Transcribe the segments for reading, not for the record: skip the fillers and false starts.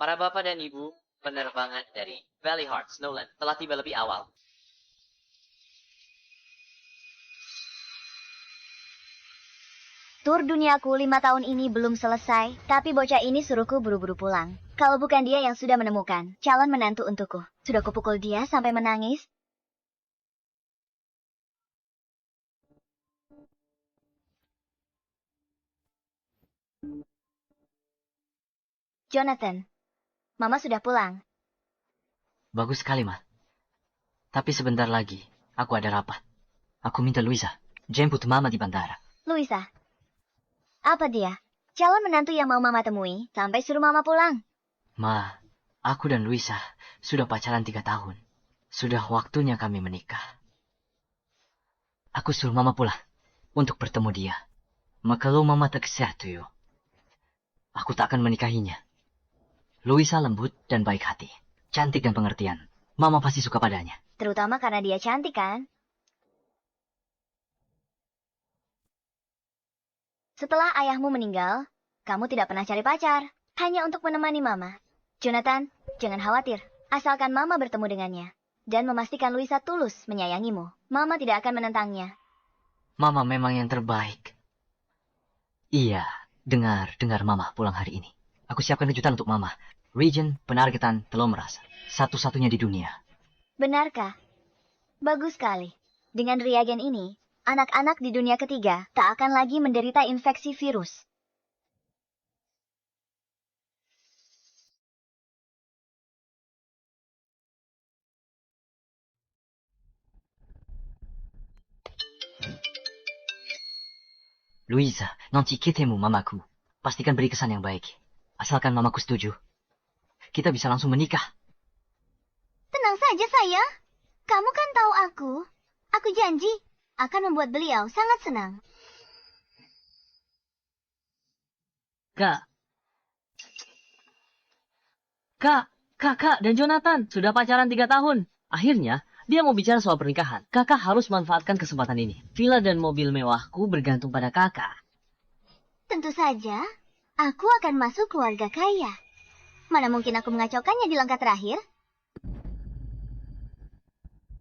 Para bapak dan ibu, penerbangan dari Valley Heart, Snowland telah tiba lebih awal. Tur duniaku 5 tahun ini belum selesai, tapi bocah ini suruhku buru-buru pulang. Kalau bukan dia yang sudah menemukan calon menantu untukku, sudah kupukul dia sampai menangis. Jonathan, Mama sudah pulang. Bagus sekali, Ma. Tapi sebentar lagi, aku ada rapat. Aku minta Luisa jemput Mama di bandara. Luisa, apa dia? Calon menantu yang mau Mama temui, sampai suruh Mama pulang. Ma, aku dan Luisa sudah pacaran 3 tahun. Sudah waktunya kami menikah. Aku suruh Mama pulang untuk bertemu dia. Maka kalau Mama tak setuju, aku tak akan menikahinya. Luisa lembut dan baik hati. Cantik dan pengertian. Mama pasti suka padanya. Terutama karena dia cantik kan? Setelah ayahmu meninggal, kamu tidak pernah cari pacar. Hanya untuk menemani Mama. Jonathan, jangan khawatir. Asalkan Mama bertemu dengannya. Dan memastikan Luisa tulus menyayangimu. Mama tidak akan menentangnya. Mama memang yang terbaik. Iya, dengar Mama pulang hari ini. Aku siapkan kejutan untuk Mama. Region penargetan telomeras. Satu-satunya di dunia. Benarkah? Bagus sekali. Dengan reagen ini, anak-anak di dunia ketiga tak akan lagi menderita infeksi virus. Luisa, nanti ketemu Mamaku. Pastikan beri kesan yang baik. Asalkan Mamaku setuju. Kita bisa langsung menikah. Tenang saja, sayang. Kamu kan tahu aku. Aku janji akan membuat beliau sangat senang. Kakak dan Jonathan sudah pacaran 3 tahun. Akhirnya, dia mau bicara soal pernikahan. Kakak harus manfaatkan kesempatan ini. Villa dan mobil mewahku bergantung pada kakak. Tentu saja, aku akan masuk keluarga kaya. Mana mungkin aku mengacaukannya di langkah terakhir?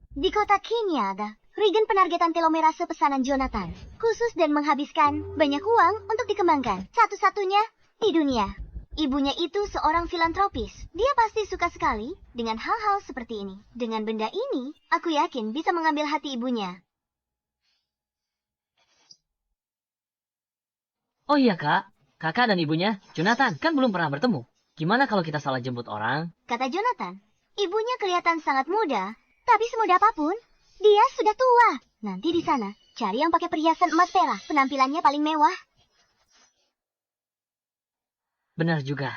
Di kota Kinyada, regen penargetan telomerase pesanan Jonathan. Khusus dan menghabiskan banyak uang untuk dikembangkan. Satu-satunya di dunia. Ibunya itu seorang filantropis. Dia pasti suka sekali dengan hal-hal seperti ini. Dengan benda ini, aku yakin bisa mengambil hati ibunya. Oh iya kak, kakak dan ibunya, Jonathan, kan belum pernah bertemu. Gimana kalau kita salah jemput orang? Kata Jonathan, ibunya kelihatan sangat muda, tapi semudah apapun, dia sudah tua. Nanti di sana, cari yang pakai perhiasan emas perak. Penampilannya paling mewah. Benar juga.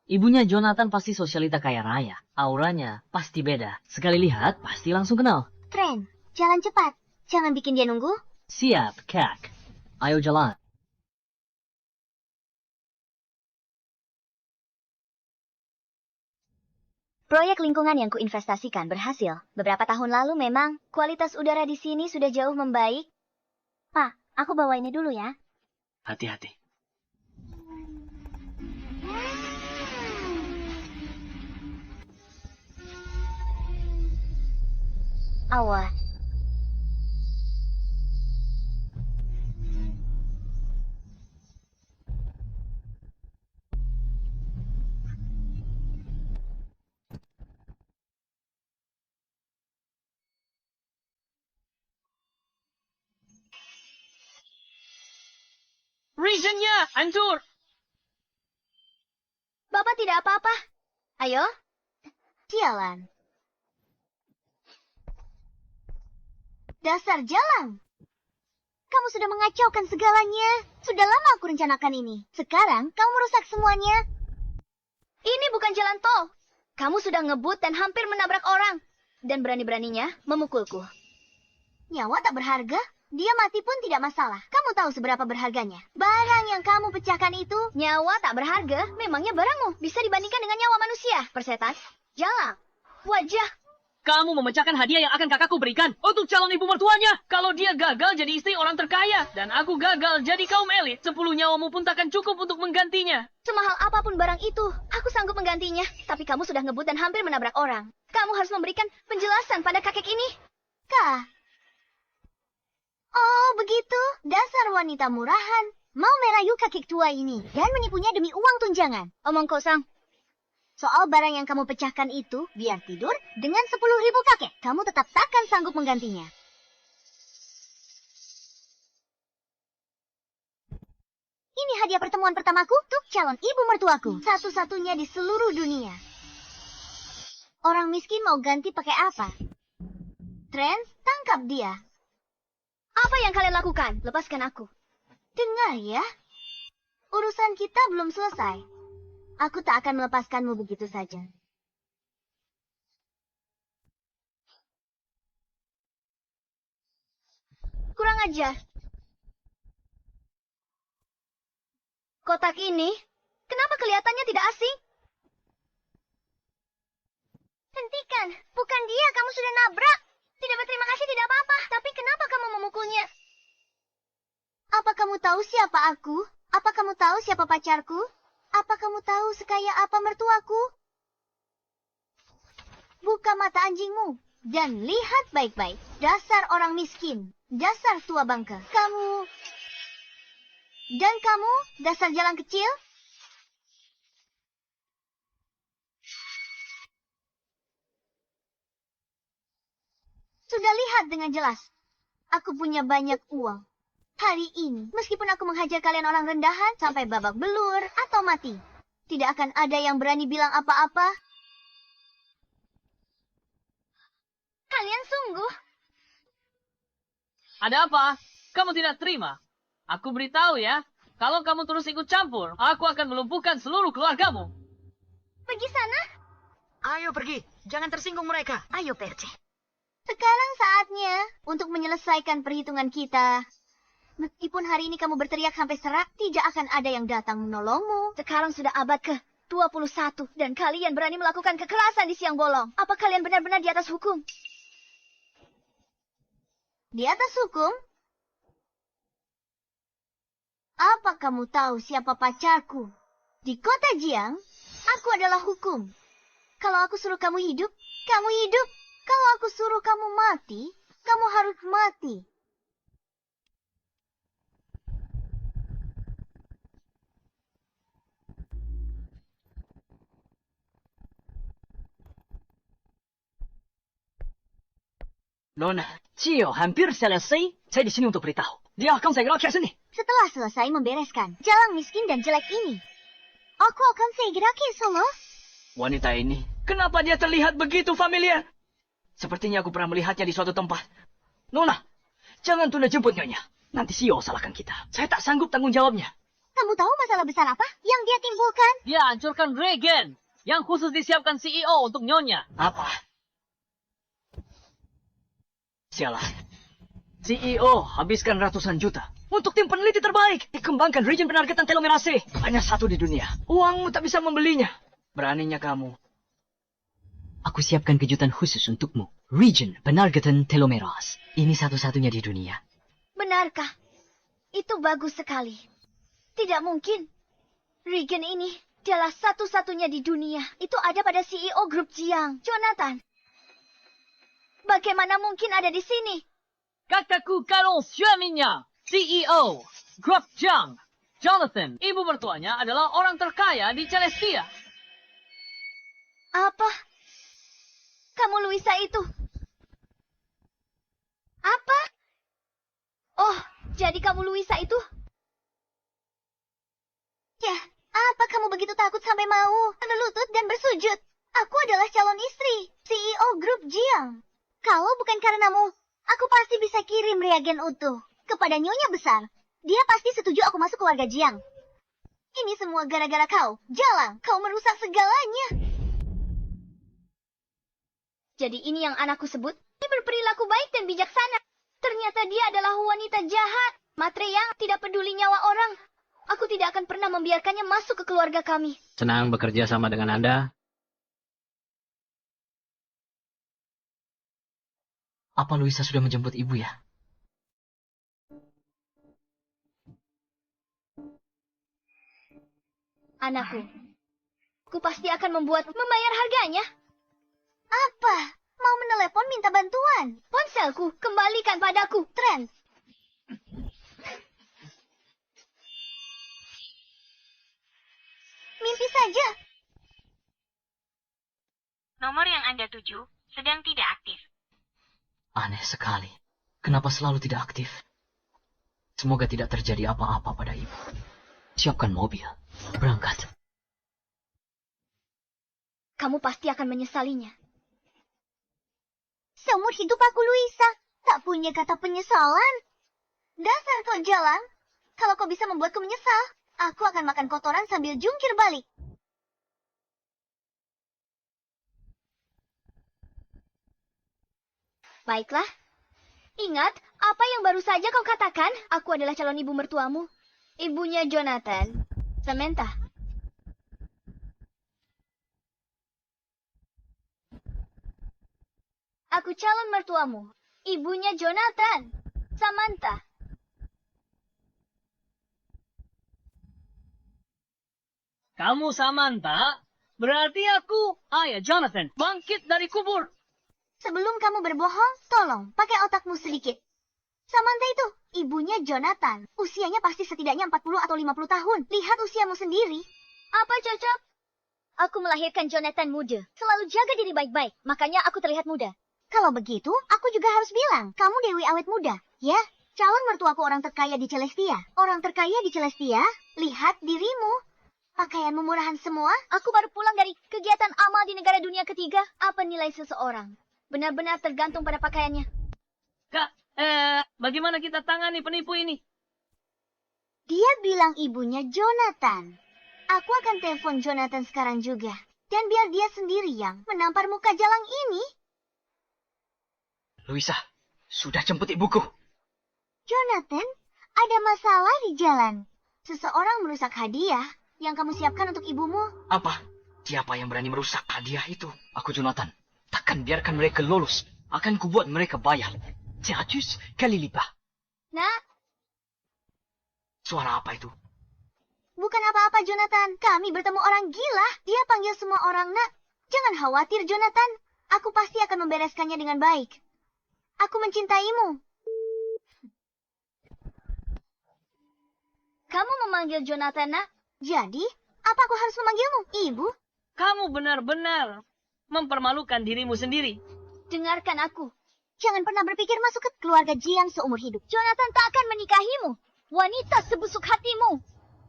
Ibunya Jonathan pasti sosialita kaya raya. Auranya pasti beda. Sekali lihat, pasti langsung kenal. Tren, jalan cepat. Jangan bikin dia nunggu. Siap, kak. Ayo jalan. Proyek lingkungan yang kuinvestasikan berhasil. Beberapa tahun lalu memang kualitas udara di sini sudah jauh membaik. Pak, aku bawa ini dulu ya. Hati-hati. Awas. Regionnya hancur. Bapak tidak apa-apa. Ayo. Jalan. Dasar jalan. Kamu sudah mengacaukan segalanya. Sudah lama aku rencanakan ini. Sekarang kamu merusak semuanya. Ini bukan jalan tol. Kamu sudah ngebut dan hampir menabrak orang. Dan berani-beraninya memukulku. Nyawa tak berharga? Dia mati pun tidak masalah. Kamu tahu seberapa berharganya. Barang yang kamu pecahkan itu, nyawa tak berharga. Memangnya barangmu bisa dibandingkan dengan nyawa manusia? Persetan, jalan, wajah. Kamu memecahkan hadiah yang akan kakakku berikan untuk calon ibu mertuanya. Kalau dia gagal jadi istri orang terkaya, dan aku gagal jadi kaum elit, 10 nyawamu pun takkan cukup untuk menggantinya. Semahal apapun barang itu, aku sanggup menggantinya. Tapi kamu sudah ngebut dan hampir menabrak orang. Kamu harus memberikan penjelasan pada kakek ini. Kak. Oh, begitu. Dasar wanita murahan. Mau merayu kakek tua ini dan menipunya demi uang tunjangan. Omong kosong. Soal barang yang kamu pecahkan itu, biar tidur dengan 10.000 kakek. Kamu tetap takkan sanggup menggantinya. Ini hadiah pertemuan pertamaku untuk calon ibu mertuaku. Satu-satunya di seluruh dunia. Orang miskin mau ganti pakai apa? Trent, tangkap dia. Apa yang kalian lakukan? Lepaskan aku. Dengar ya. Urusan kita belum selesai. Aku tak akan melepaskanmu begitu saja. Kurang ajar. Kotak ini, kenapa kelihatannya tidak asing? Hentikan, bukan dia, kamu sudah nabrak. Tidak berterima kasih, tidak apa-apa. Tapi kenapa kamu memukulnya? Apa kamu tahu siapa aku? Apa kamu tahu siapa pacarku? Apa kamu tahu sekaya apa mertuaku? Buka mata anjingmu dan lihat baik-baik. Dasar orang miskin. Dasar tua bangka. Kamu... Dan kamu, dasar jalan kecil? Sudah lihat dengan jelas. Aku punya banyak uang. Hari ini, meskipun aku menghajar kalian orang rendahan sampai babak belur atau mati, tidak akan ada yang berani bilang apa-apa. Kalian sungguh. Ada apa? Kamu tidak terima? Aku beritahu ya, kalau kamu terus ikut campur, aku akan melumpuhkan seluruh keluargamu. Pergi sana. Ayo pergi, jangan tersinggung mereka. Ayo Perce. Sekarang saatnya untuk menyelesaikan perhitungan kita. Meskipun hari ini kamu berteriak sampai serak, tidak akan ada yang datang menolongmu. Sekarang sudah abad ke-21 dan kalian berani melakukan kekerasan di siang bolong. Apa kalian benar-benar di atas hukum? Di atas hukum? Apa kamu tahu siapa pacarku? Di kota Jiang, aku adalah hukum. Kalau aku suruh kamu hidup, kamu hidup. Kalau aku suruh kamu mati, kamu harus mati. Nona, Cio hampir selesai. Saya di sini untuk beritahu. Dia akan segera ke sini. Setelah selesai membereskan jalan miskin dan jelek ini, aku akan segera ke Solo. Wanita ini, kenapa dia terlihat begitu familiar? Sepertinya aku pernah melihatnya di suatu tempat. Nona, jangan tunda jemput Nyonya. Nanti Cio salahkan kita. Saya tak sanggup tanggung jawabnya. Kamu tahu masalah besar apa yang dia timbulkan? Dia hancurkan Regen, yang khusus disiapkan CEO untuk Nyonya. Apa? Sialah. CEO habiskan ratusan juta untuk tim peneliti terbaik. Dikembangkan region penargetan telomerase. Hanya satu di dunia. Uangmu tak bisa membelinya. Beraninya kamu. Aku siapkan kejutan khusus untukmu. Region penargetan telomerase. Ini satu-satunya di dunia. Benarkah? Itu bagus sekali. Tidak mungkin. Regen ini adalah satu-satunya di dunia. Itu ada pada CEO grup Jiang, Jonathan. Bagaimana mungkin ada di sini? Kakakku Karol suaminya, CEO, Grup Jiang. Jonathan, ibu mertuanya adalah orang terkaya di Celestia. Apa? Kamu Luisa itu? Apa? Oh, jadi kamu Luisa itu? Ya, apa kamu begitu takut sampai mau berlutut dan bersujud? Aku adalah calon istri, CEO grup Jiang. Kalau bukan karenamu, aku pasti bisa kirim reagen utuh kepada Nyonya Besar. Dia pasti setuju aku masuk keluarga Jiang. Ini semua gara-gara kau. Jalang, kau merusak segalanya. Jadi ini yang anakku sebut, dia berperilaku baik dan bijaksana. Ternyata dia adalah wanita jahat. Matre yang tidak peduli nyawa orang. Aku tidak akan pernah membiarkannya masuk ke keluarga kami. Senang bekerja sama dengan Anda. Apa Luisa sudah menjemput ibu ya? Anakku, aku pasti akan membayar harganya. Apa? Mau menelepon minta bantuan? Ponselku, kembalikan padaku, Trent. Mimpi saja. Nomor yang Anda tuju sedang tidak aktif. Aneh sekali. Kenapa selalu tidak aktif? Semoga tidak terjadi apa-apa pada ibu. Siapkan mobil. Berangkat. Kamu pasti akan menyesalinya. Seumur hidup aku, Luisa, tak punya kata penyesalan. Dasar kau jalan. Kalau kau bisa membuatku menyesal, aku akan makan kotoran sambil jungkir balik. Baiklah. Ingat, apa yang baru saja kau katakan? Aku adalah calon ibu mertuamu. Ibunya Jonathan. Samantha. Aku calon mertuamu. Ibunya Jonathan. Samantha. Kamu Samantha? Berarti aku, ayah Jonathan, bangkit dari kubur. Sebelum kamu berbohong, tolong pakai otakmu sedikit. Samantha itu, ibunya Jonathan. Usianya pasti setidaknya 40 atau 50 tahun. Lihat usiamu sendiri. Apa cocok? Aku melahirkan Jonathan muda. Selalu jaga diri baik-baik, makanya aku terlihat muda. Kalau begitu, aku juga harus bilang, kamu Dewi awet muda. Ya, calon mertuaku orang terkaya di Celestia. Orang terkaya di Celestia, lihat dirimu. Pakaianmu murahan semua. Aku baru pulang dari kegiatan amal di negara dunia ketiga. Apa nilai seseorang? Benar-benar tergantung pada pakaiannya. Kak, bagaimana kita tangani penipu ini? Dia bilang ibunya Jonathan. Aku akan telepon Jonathan sekarang juga. Dan biar dia sendiri yang menampar muka jalang ini. Luisa, sudah jemput ibuku. Jonathan, ada masalah di jalan. Seseorang merusak hadiah yang kamu siapkan untuk ibumu. Apa? Siapa yang berani merusak hadiah itu? Aku Jonathan. Takkan biarkan mereka lolos. Akan kubuat mereka bayar. 100 kali lipat. Nah, Suara apa itu? bukan apa-apa Jonathan. Kami bertemu orang gila. Dia panggil semua orang nak. Jangan khawatir Jonathan. Aku pasti akan membereskannya dengan baik. Aku mencintaimu. Kamu memanggil Jonathan nak? Jadi, apa aku harus memanggilmu? Ibu? Kamu benar-benar mempermalukan dirimu sendiri. Dengarkan aku. Jangan pernah berpikir masuk ke keluarga Jiang seumur hidup. Jonathan tak akan menikahimu. Wanita sebusuk hatimu.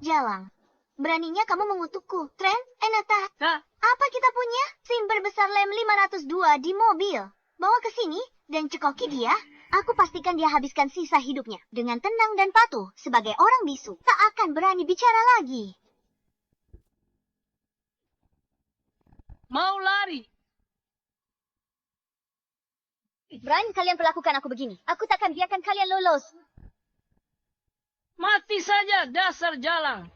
Jalang, beraninya kamu mengutukku. Trent, Enata, Kak, apa kita punya? SIM berbesar lem 502 di mobil. Bawa ke sini dan cekoki dia. Aku pastikan dia habiskan sisa hidupnya dengan tenang dan patuh sebagai orang bisu. Tak akan berani bicara lagi. mau lari. Berani kalian perlakukan aku begini. Aku takkan biarkan kalian lolos. Mati saja dasar jalang.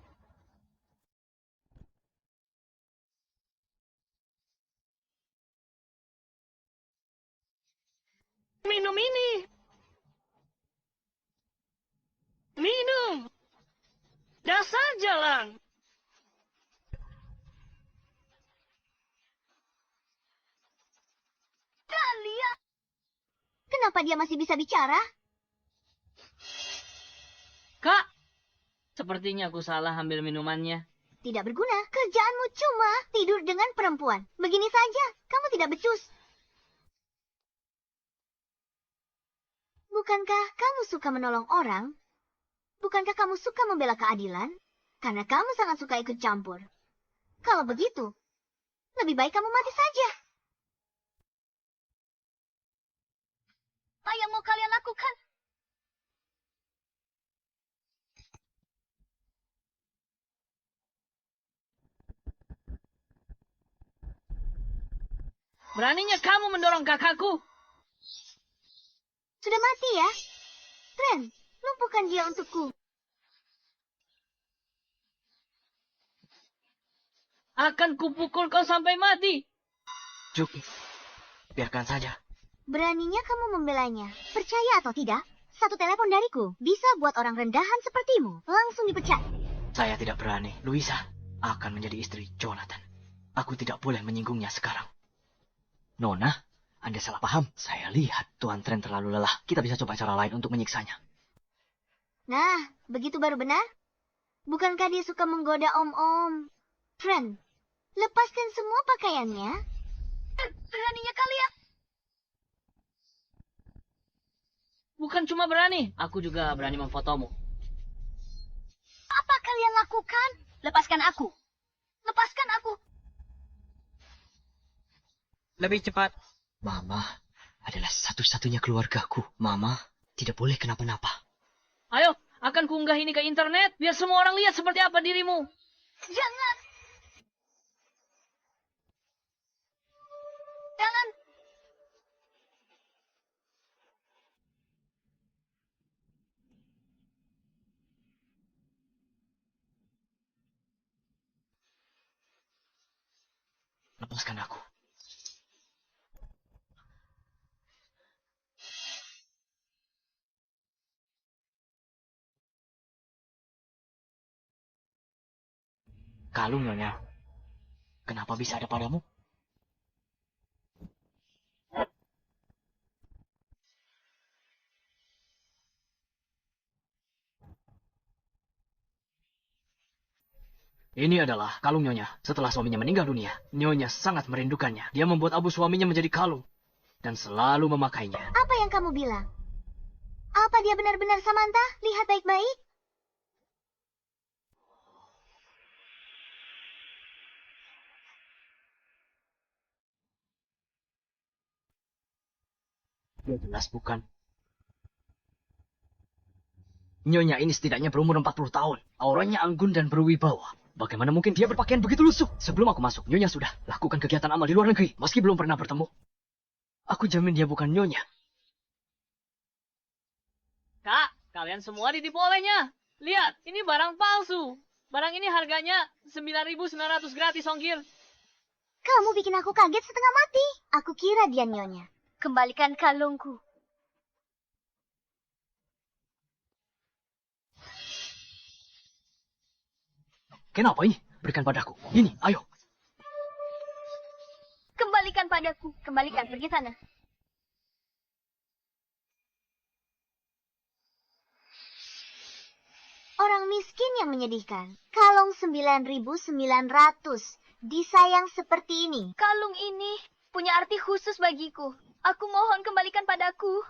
Minum ini. Minum. Dasar jalang. Talia. Kenapa dia masih bisa bicara? Kak, sepertinya aku salah ambil minumannya. Tidak berguna. Kerjaanmu cuma tidur dengan perempuan. Begini saja, kamu tidak becus. Bukankah kamu suka menolong orang? Bukankah kamu suka membela keadilan? Karena kamu sangat suka ikut campur. Kalau begitu, lebih baik kamu mati saja. Apa yang mau kalian lakukan? Beraninya kamu mendorong kakakku. Sudah mati ya? Trent, lumpuhkan dia untukku. Akan kupukul kau sampai mati. Cukup. Biarkan saja. Beraninya kamu membelanya. Percaya atau tidak, satu telepon dariku bisa buat orang rendahan sepertimu langsung dipecat. Saya tidak berani. Louisa akan menjadi istri Jonathan. Aku tidak boleh menyinggungnya sekarang. Nona, Anda salah paham. Saya lihat Tuan Trent terlalu lelah. Kita bisa coba cara lain untuk menyiksanya. Nah, begitu baru benar? Bukankah dia suka menggoda om-om? Trent, lepaskan semua pakaiannya. Beraninya kalian. Bukan cuma berani, aku juga berani memfotomu. Apa kalian lakukan? Lepaskan aku. Lepaskan aku. Lebih cepat. Mama adalah satu-satunya keluargaku. Mama tidak boleh kenapa-napa. Ayo, akan kuunggah ini ke internet, biar semua orang lihat seperti apa dirimu. Jangan. Jangan. Lepaskan aku. Kalung, Nyonya. Kenapa bisa ada padamu? Ini adalah kalung Nyonya. Setelah suaminya meninggal dunia, Nyonya sangat merindukannya. Dia membuat abu suaminya menjadi kalung dan selalu memakainya. Apa yang kamu bilang? Apa dia benar-benar Samantha? Lihat baik-baik. Ya jelas bukan. Nyonya ini setidaknya berumur 40 tahun. Auranya anggun dan berwibawa. Bagaimana mungkin dia berpakaian begitu lusuh? Sebelum aku masuk, Nyonya sudah lakukan kegiatan amal di luar negeri, meski belum pernah bertemu. Aku jamin dia bukan Nyonya. Kak, kalian semua ditipu olehnya. Lihat, ini barang palsu. Barang ini harganya 9.900 gratis ongkir. Kamu bikin aku kaget setengah mati. Aku kira dia Nyonya. Kembalikan kalungku. Kenapa ini? Berikan padaku. Ini, ayo. Kembalikan padaku. Kembalikan, pergi sana. Orang miskin yang menyedihkan. Kalung 9.900. Disayang seperti ini. Kalung ini punya arti khusus bagiku. Aku mohon kembalikan padaku.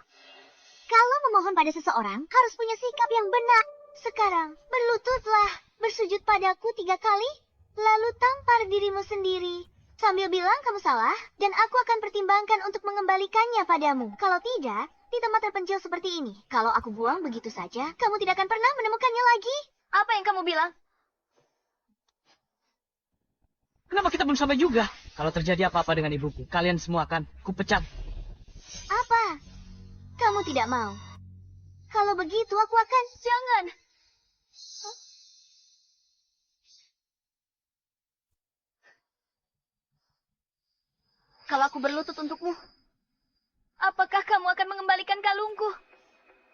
Kalau memohon pada seseorang, harus punya sikap yang benar. Sekarang, berlututlah. Bersujud padaku 3 kali. Lalu tampar dirimu sendiri. Sambil bilang kamu salah, dan aku akan pertimbangkan untuk mengembalikannya padamu. Kalau tidak, di tempat terpencil seperti ini, kalau aku buang begitu saja, kamu tidak akan pernah menemukannya lagi. Apa yang kamu bilang? Kenapa kita belum sampai juga? Kalau terjadi apa-apa dengan ibuku, kalian semua akan kupecat. Apa? Kamu tidak mau. Kalau begitu aku akan... Jangan. Kalau aku berlutut untukmu, apakah kamu akan mengembalikan kalungku?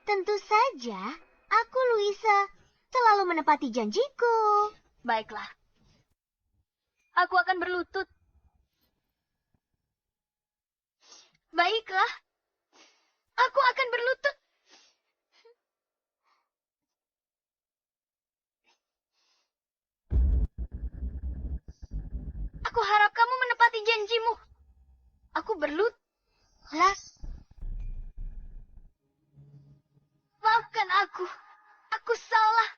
Tentu saja. Aku, Louisa, selalu menepati janjiku. Baiklah. Aku akan berlutut. Baiklah. Aku akan berlutut. Aku harap kamu menepati janjimu. Aku berlutut. Maafkan aku. Aku salah.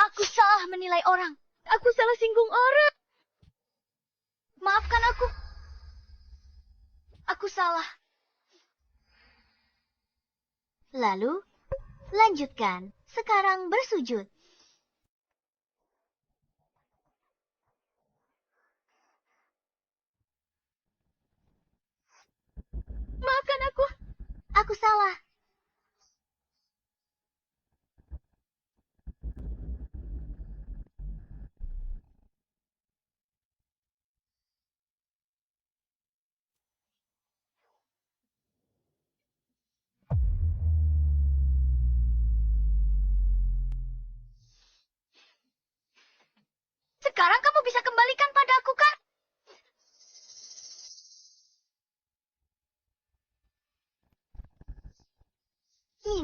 Aku salah menilai orang. Aku salah singgung orang. Maafkan aku. Aku salah. Lalu, lanjutkan. Sekarang bersujud. Maafkan aku. Aku salah.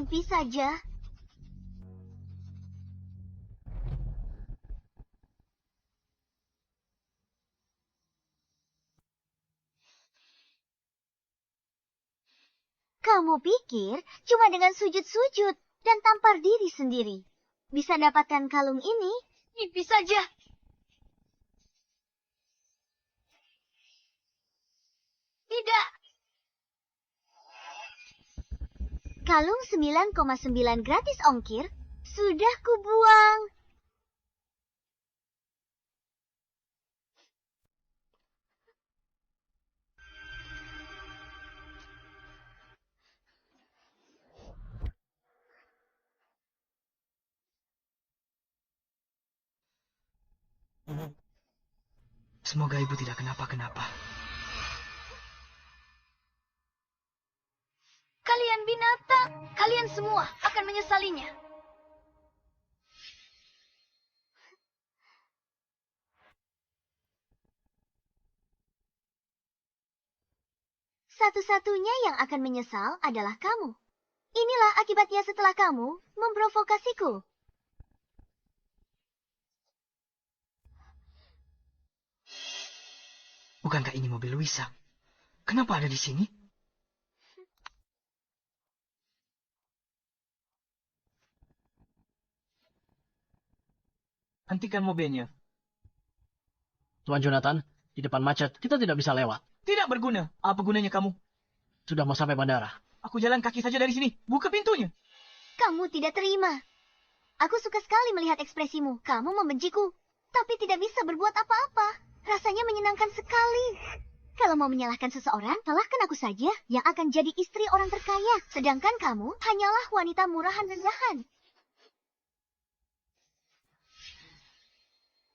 mimpi saja. Kamu pikir cuma dengan sujud-sujud dan tampar diri sendiri bisa dapatkan kalung ini? Mimpi saja. Tidak. Kalung 9,9 gratis ongkir sudah kubuang. Semoga ibu tidak kenapa-kenapa. Kalian binatang, kalian semua akan menyesalinya. Satu-satunya yang akan menyesal adalah kamu. Inilah akibatnya setelah kamu memprovokasiku. Bukankah ini mobil Luisa? Kenapa ada di sini? Hentikan mobilnya. Tuan Jonathan, di depan macet, kita tidak bisa lewat. Tidak berguna. Apa gunanya kamu? Sudah mau sampai bandara. Aku jalan kaki saja dari sini. Buka pintunya. Kamu tidak terima. Aku suka sekali melihat ekspresimu. Kamu membenciku, tapi tidak bisa berbuat apa-apa. Rasanya menyenangkan sekali. Kalau mau menyalahkan seseorang, salahkan aku saja yang akan jadi istri orang terkaya. Sedangkan kamu hanyalah wanita murahan rendahan.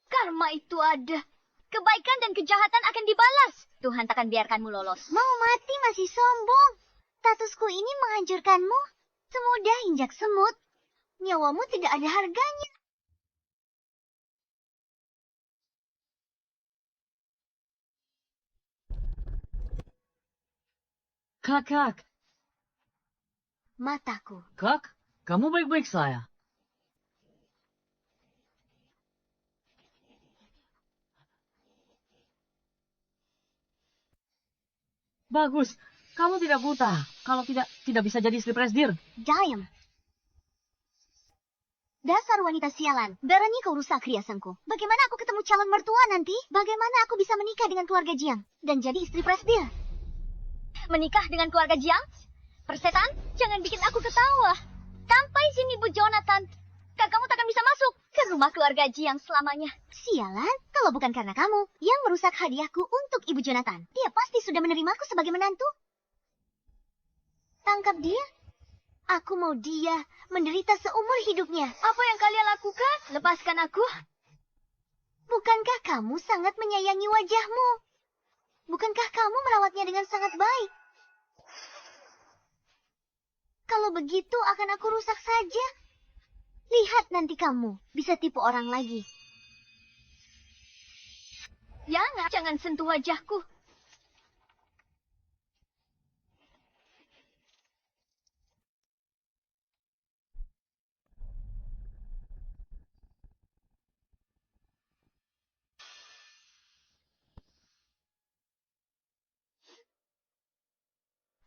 Karma itu ada. Kebaikan dan kejahatan akan dibalas. Tuhan takkan biarkanmu lolos. Mau mati masih sombong. Statusku ini menghancurkanmu. Semudah injak semut. Nyawamu tidak ada harganya. Kakak, Mataku. Kak, kamu baik-baik saya. Bagus, kamu tidak buta. Kalau tidak bisa jadi istri presdir. Diam. Dasar wanita sialan. Berani kau rusak riasanku. Bagaimana aku ketemu calon mertua nanti? Bagaimana aku bisa menikah dengan keluarga Jiang dan jadi istri presdir? Menikah dengan keluarga Jiang? Persetan, jangan bikin aku ketawa. Sampai sini, Bu Jonathan. Kamu takkan bisa masuk ke rumah keluarga Jiang selamanya. Sialan, kalau bukan karena kamu yang merusak hadiahku untuk Ibu Jonathan. Dia pasti sudah menerimaku sebagai menantu. Tangkap dia. Aku mau dia menderita seumur hidupnya. Apa yang kalian lakukan? Lepaskan aku. Bukankah kamu sangat menyayangi wajahmu? Bukankah kamu merawatnya dengan sangat baik? Kalau begitu akan aku rusak saja. Lihat nanti kamu bisa tipu orang lagi. Jangan sentuh wajahku.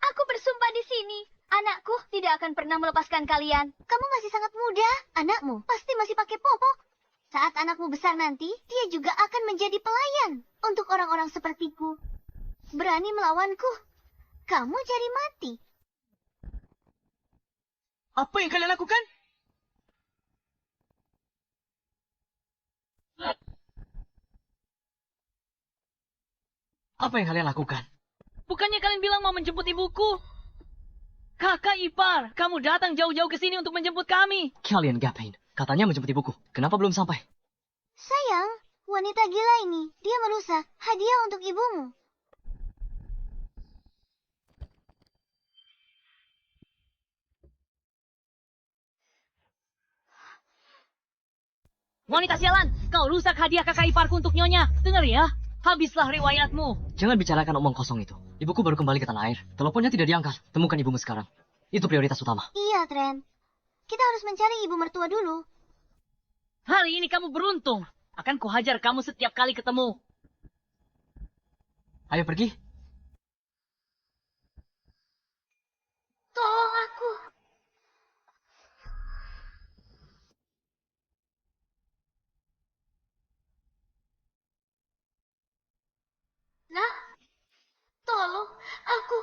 Aku bersumpah di sini. Anakku tidak akan pernah melepaskan kalian. Kamu masih sangat muda. Anakmu pasti masih pakai popok. Saat anakmu besar nanti, dia juga akan menjadi pelayan untuk orang-orang sepertiku. Berani melawanku, kamu jadi mati. Apa yang kalian lakukan? Apa yang kalian lakukan? Bukannya kalian bilang mau menjemput ibuku? Kakak ipar, kamu datang jauh-jauh ke sini untuk menjemput kami. Kalian ngapain? Katanya menjemput ibuku. Kenapa belum sampai? Sayang, wanita gila ini, dia merusak hadiah untuk ibumu. Wanita sialan, kau rusak hadiah kakak iparku untuk nyonya. Dengar ya, habislah riwayatmu. Jangan bicarakan omong kosong itu. Ibuku baru kembali ke tanah air. Teleponnya tidak diangkat. Temukan ibumu sekarang. Itu prioritas utama. Iya, Trent. Kita harus mencari ibu mertua dulu. Hari ini kamu beruntung. Akan kuhajar kamu setiap kali ketemu. Ayo pergi. Tolong aku. Nah, tolong aku.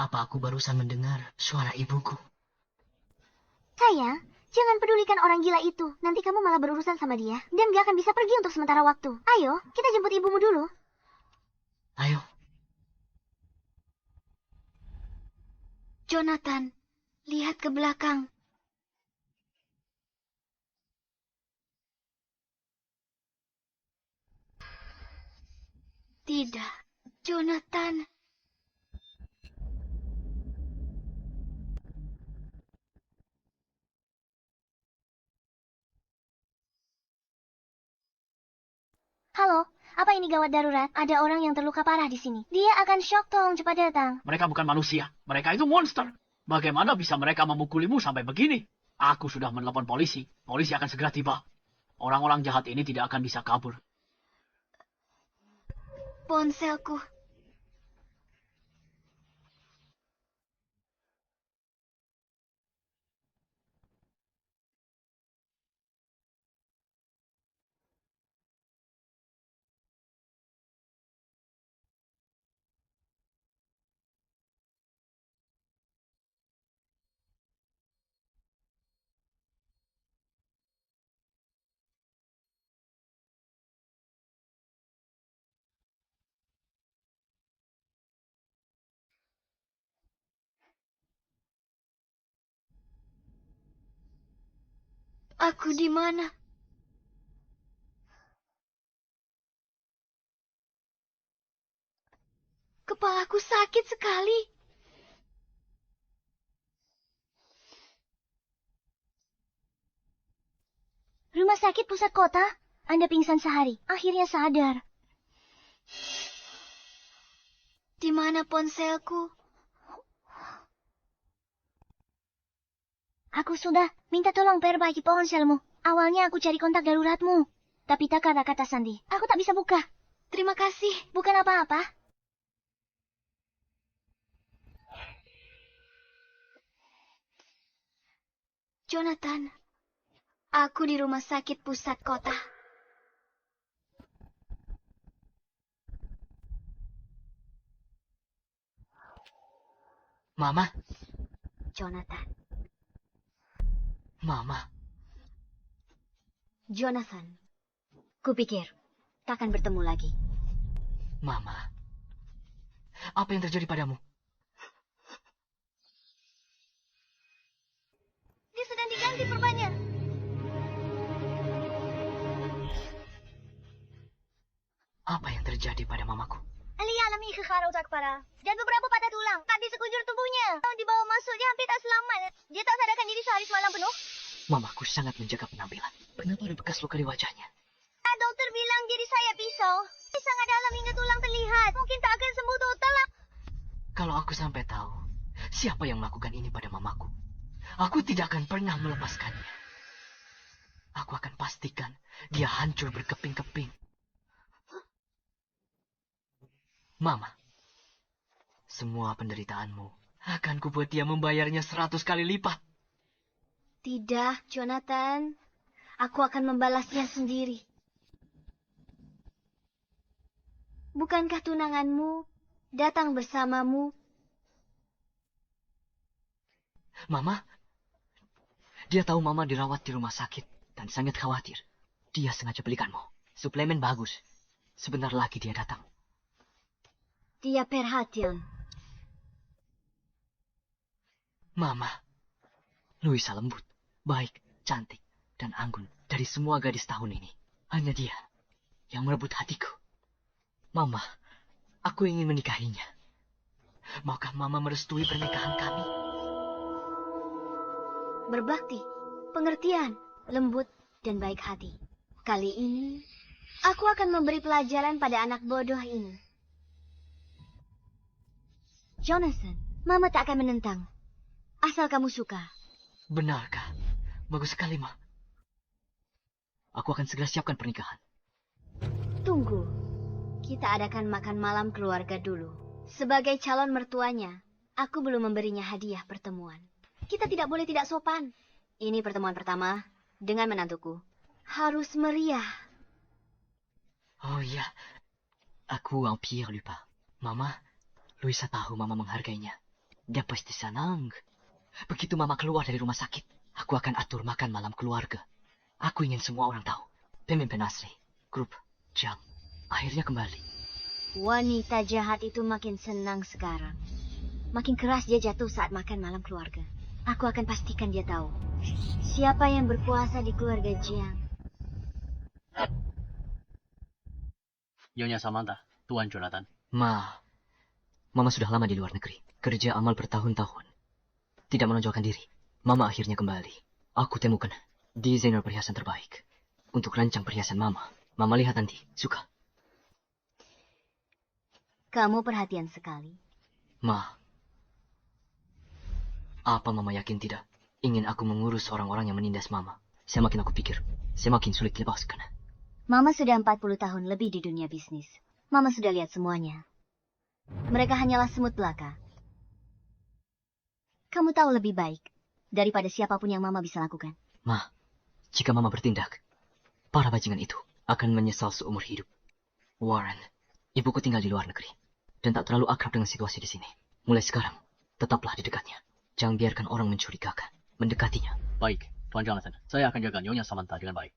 Apa aku barusan mendengar suara ibuku? Sayang, jangan pedulikan orang gila itu. Nanti kamu malah berurusan sama dia. Dan gak akan bisa pergi untuk sementara waktu. Ayo, kita jemput ibumu dulu. Ayo. Jonathan, lihat ke belakang. Tidak, Jonathan. Halo, apa ini gawat darurat? Ada orang yang terluka parah di sini. Dia akan shock, tolong cepat datang. Mereka bukan manusia. Mereka itu monster. Bagaimana bisa mereka memukulimu sampai begini? Aku sudah menelepon polisi. Polisi akan segera tiba. Orang-orang jahat ini tidak akan bisa kabur. Ponselku. Aku di mana? Kepalaku sakit sekali. Rumah sakit pusat kota? Anda pingsan sehari, akhirnya sadar. Di mana ponselku? Aku sudah minta tolong perbaiki ponselmu. Awalnya aku cari kontak daruratmu. Tapi tak kata-kata sandi. Aku tak bisa buka. Terima kasih. Bukan apa-apa. Jonathan, aku di rumah sakit pusat kota. Mama. Jonathan. Mama. Jonathan. Kupikir takkan bertemu lagi. Mama. Apa yang terjadi padamu? Dia sedang diganti perbannya. Apa yang terjadi pada mamaku? Alia alami kekar otak parah dan beberapa patah tulang. Tak di sekujur tubuhnya. Tahun dibawa masuk, dia hampir tak selamat. Dia tak sadarkan diri sehari semalam penuh. Mamaku sangat menjaga penampilan. Kenapa ada bekas luka di wajahnya? Dokter bilang dia disayat pisau. Dia sangat dalam hingga tulang terlihat. Mungkin tak akan sembuh total. Kalau aku sampai tahu siapa yang melakukan ini pada mamaku, aku tidak akan pernah melepaskannya. Aku akan pastikan dia hancur berkeping-keping. Mama, semua penderitaanmu akan kubuat dia membayarnya 100 kali lipat. Tidak, Jonathan. Aku akan membalasnya sendiri. Bukankah tunanganmu datang bersamamu? Mama, dia tahu Mama dirawat di rumah sakit dan sangat khawatir. Dia sengaja belikanmu. Suplemen bagus. Sebentar lagi dia datang. Dia perhatian. Mama, Luisa lembut, baik, cantik, dan anggun dari semua gadis tahun ini. Hanya dia yang merebut hatiku. Mama, aku ingin menikahinya. Maukah Mama merestui pernikahan kami? Berbakti, pengertian, lembut, dan baik hati. Kali ini, aku akan memberi pelajaran pada anak bodoh ini. Jonathan, Mama tak akan menentang. Asal kamu suka. Benarkah? Bagus sekali, Ma. Aku akan segera siapkan pernikahan. Tunggu. Kita adakan makan malam keluarga dulu. Sebagai calon mertuanya, aku belum memberinya hadiah pertemuan. Kita tidak boleh tidak sopan. Ini pertemuan pertama dengan menantuku. Harus meriah. Oh iya, aku hampir lupa. Mama, Luisa tahu Mama menghargainya. Dia pasti senang. Begitu Mama keluar dari rumah sakit, aku akan atur makan malam keluarga. Aku ingin semua orang tahu. Pemimpin asli, grup, Jiang, akhirnya kembali. Wanita jahat itu makin senang sekarang. Makin keras dia jatuh saat makan malam keluarga. Aku akan pastikan dia tahu siapa yang berkuasa di keluarga Jiang. Nyonya Samantha, Tuan Jonathan. Mama sudah lama di luar negeri. Kerja amal bertahun-tahun. Tidak menonjolkan diri. Mama akhirnya kembali. Aku temukan desainer perhiasan terbaik. Untuk rancang perhiasan Mama. Mama lihat nanti. Suka? Kamu perhatian sekali. Apa Mama yakin tidak? Ingin aku mengurus orang-orang yang menindas Mama. Semakin aku pikir, semakin sulit dilepaskan. Mama sudah 40 tahun lebih di dunia bisnis. Mama sudah lihat semuanya. Mereka hanyalah semut belaka. Kamu tahu lebih baik daripada siapapun yang Mama bisa lakukan. Jika Mama bertindak, para bajingan itu akan menyesal seumur hidup. Warren, ibuku tinggal di luar negeri dan tak terlalu akrab dengan situasi di sini. Mulai sekarang, tetaplah di dekatnya. Jangan biarkan orang mencurigakan, mendekatinya. Baik, Tuan Jonathan. Saya akan jaga Nyonya Samantha dengan baik.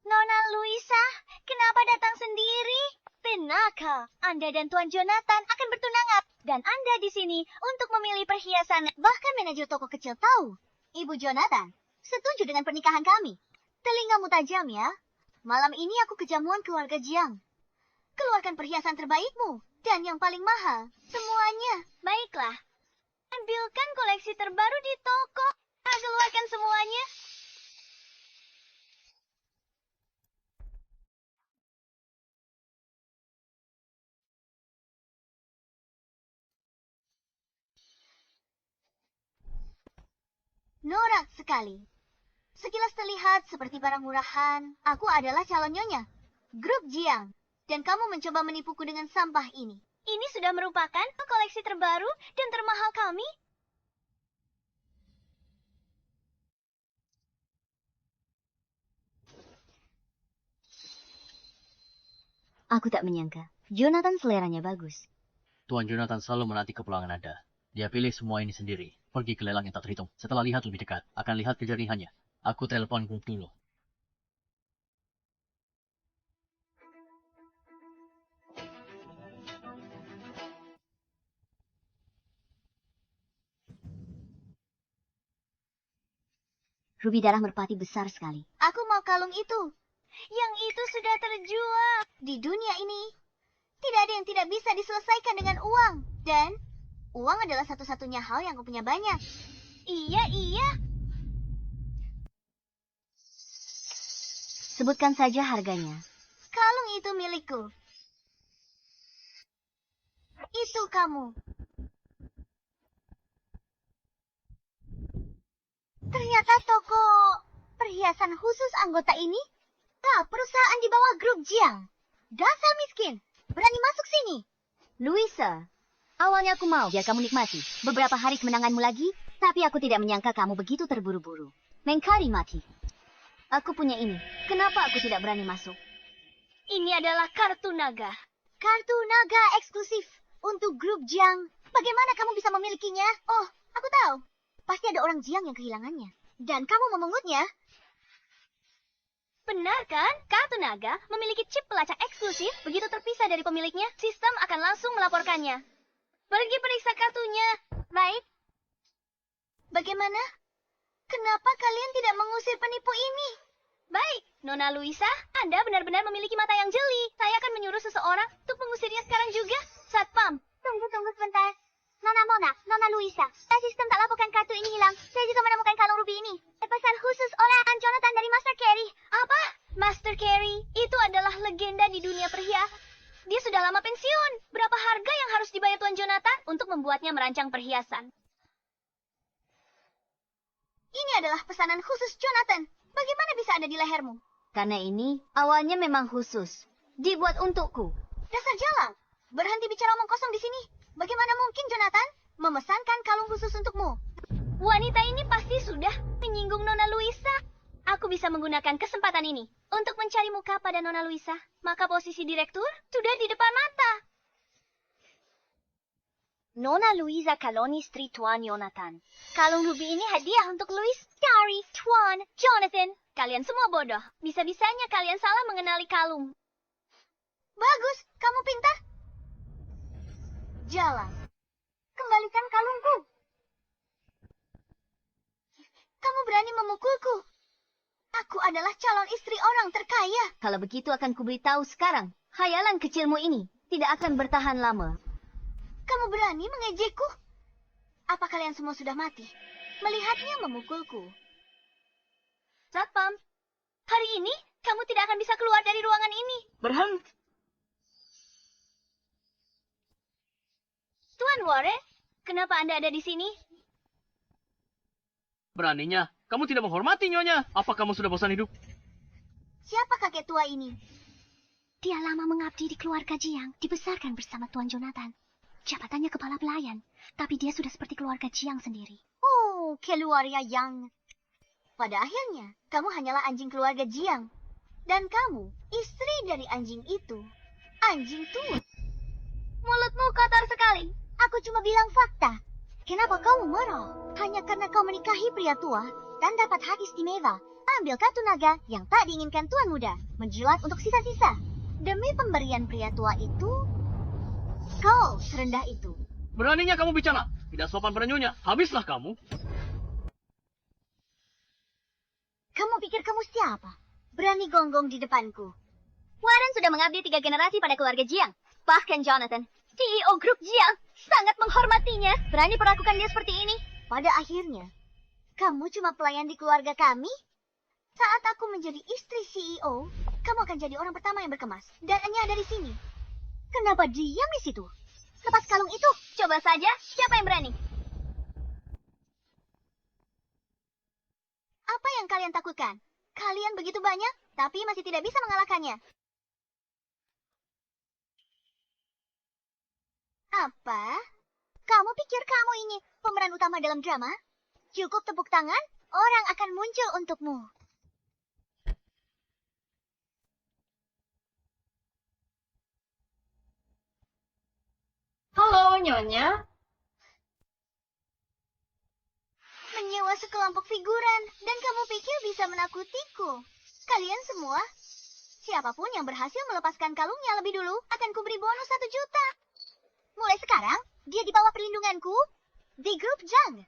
Nona Luisa, kenapa datang sendiri? Benarkah Anda dan Tuan Jonathan akan bertunangan? Dan Anda di sini untuk memilih perhiasan. Bahkan manajer toko kecil tahu. Ibu Jonathan, setuju dengan pernikahan kami. Telingamu tajam ya. Malam ini aku kejamuan keluarga Jiang. Keluarkan perhiasan terbaikmu. Dan yang paling mahal. Semuanya. Baiklah. Ambilkan koleksi terbaru di toko. Keluarkan semuanya. Norak sekali. Sekilas terlihat seperti barang murahan. Aku adalah calon nyonya. Grup Jiang. Dan kamu mencoba menipuku dengan sampah ini. Ini sudah merupakan koleksi terbaru dan termahal kami. Aku tak menyangka. Jonathan seleranya bagus. Tuan Jonathan selalu menanti kepulangan Anda. Dia pilih semua ini sendiri. Pergi ke lelang yang tak terhitung. Setelah lihat lebih dekat, akan lihat kejernihannya. Aku telepon grup dulu. Ruby darah merpati besar sekali. Aku mau kalung itu. Yang itu sudah terjual. Di dunia ini, tidak ada yang tidak bisa diselesaikan dengan uang. Dan uang adalah satu-satunya hal yang aku punya banyak. Iya. Sebutkan saja harganya. Kalung itu milikku. Itu kamu. Ternyata toko perhiasan khusus anggota ini perusahaan di bawah grup Jiang. Dasar miskin, berani masuk sini. Luisa, awalnya aku mau biar kamu nikmati beberapa hari kemenanganmu lagi, tapi aku tidak menyangka kamu begitu terburu-buru. Mengkari mati. Aku punya ini. Kenapa aku tidak berani masuk? Ini adalah kartu naga. Kartu naga eksklusif untuk grup Jiang. Bagaimana kamu bisa memilikinya? Oh, aku tahu. Pasti ada orang Jiang yang kehilangannya. Dan kamu memungutnya. Benar kan? Kartu naga memiliki chip pelacak eksklusif. Begitu terpisah dari pemiliknya, sistem akan langsung melaporkannya. Pergi periksa kartunya. Baik. Bagaimana? Kenapa kalian tidak mengusir penipu ini? Baik, Nona Luisa, Anda benar-benar memiliki mata yang jeli. Saya akan menyuruh seseorang untuk mengusirnya sekarang juga. Satpam. Tunggu sebentar. Nona Mona, Nona Luisa. Sistem tak lakukan pensiun. Berapa harga yang harus dibayar Tuan Jonathan untuk membuatnya merancang perhiasan? Ini adalah pesanan khusus Jonathan. Bagaimana bisa ada di lehermu? Karena ini awalnya memang khusus. Dibuat untukku. Dasar jalang. Berhenti bicara omong kosong di sini. Bagaimana mungkin Jonathan memesankan kalung khusus untukmu? Wanita ini pasti sudah menyinggung Nona Luisa. Aku bisa menggunakan kesempatan ini untuk mencari muka pada Nona Luisa. Maka posisi direktur sudah di depan mata. Nona Luisa Kaloni istri Tuan Jonathan. Kalung ruby ini hadiah untuk Louis dari Tuan Jonathan. Kalian semua bodoh. Bisa-bisanya kalian salah mengenali kalung. Bagus, kamu pintar. Jalan. Kembalikan kalungku. Kamu berani memukulku. Aku adalah calon istri orang terkaya. Kalau begitu akan kuberitahu sekarang. Khayalan kecilmu ini tidak akan bertahan lama. Kamu berani mengejekku? Apa kalian semua sudah mati? Melihatnya memukulku. Satpam, hari ini kamu tidak akan bisa keluar dari ruangan ini. Berhenti. Tuan Warren, kenapa Anda ada di sini? Beraninya, kamu tidak menghormati Nyonya. Apa kamu sudah bosan hidup? Siapa kakek tua ini? Dia lama mengabdi di keluarga Jiang, dibesarkan bersama Tuan Jonathan. Jabatannya kepala pelayan, tapi dia sudah seperti keluarga Jiang sendiri. Oh, keluarga Yang. Pada akhirnya, kamu hanyalah anjing keluarga Jiang. Dan kamu, istri dari anjing itu. Anjing tua. Mulutmu kotor sekali. Aku cuma bilang fakta. Kenapa kamu marah? Hanya karena kau menikahi pria tua dan dapat hak istimewa. Ambil kartu naga yang tak diinginkan Tuan Muda. Menjilat untuk sisa-sisa. Demi pemberian pria tua itu, kau serendah itu. Beraninya kamu bicara. Tidak sopan pada Nyonya. Habislah kamu. Kamu pikir kamu siapa? Berani gonggong di depanku. Warren sudah mengabdi 3 generasi pada keluarga Jiang. Bahkan Jonathan, CEO grup Jiang, sangat menghormatinya. Berani perlakukan dia seperti ini. Pada akhirnya, kamu cuma pelayan di keluarga kami? Saat aku menjadi istri CEO, kamu akan jadi orang pertama yang berkemas. Dan Enya dari sini. Kenapa diam di situ? Lepas kalung itu. Coba saja, siapa yang berani? Apa yang kalian takutkan? Kalian begitu banyak, tapi masih tidak bisa mengalahkannya. Apa? Kamu pikir kamu ini pemeran utama dalam drama? Cukup tepuk tangan, orang akan muncul untukmu. Halo, Nyonya. Menyewa sekelompok figuran, dan kamu pikir bisa menakutiku. Kalian semua, siapapun yang berhasil melepaskan kalungnya lebih dulu, akan kuberi bonus 1 juta. Mulai sekarang, dia di bawah perlindunganku di grup Jang.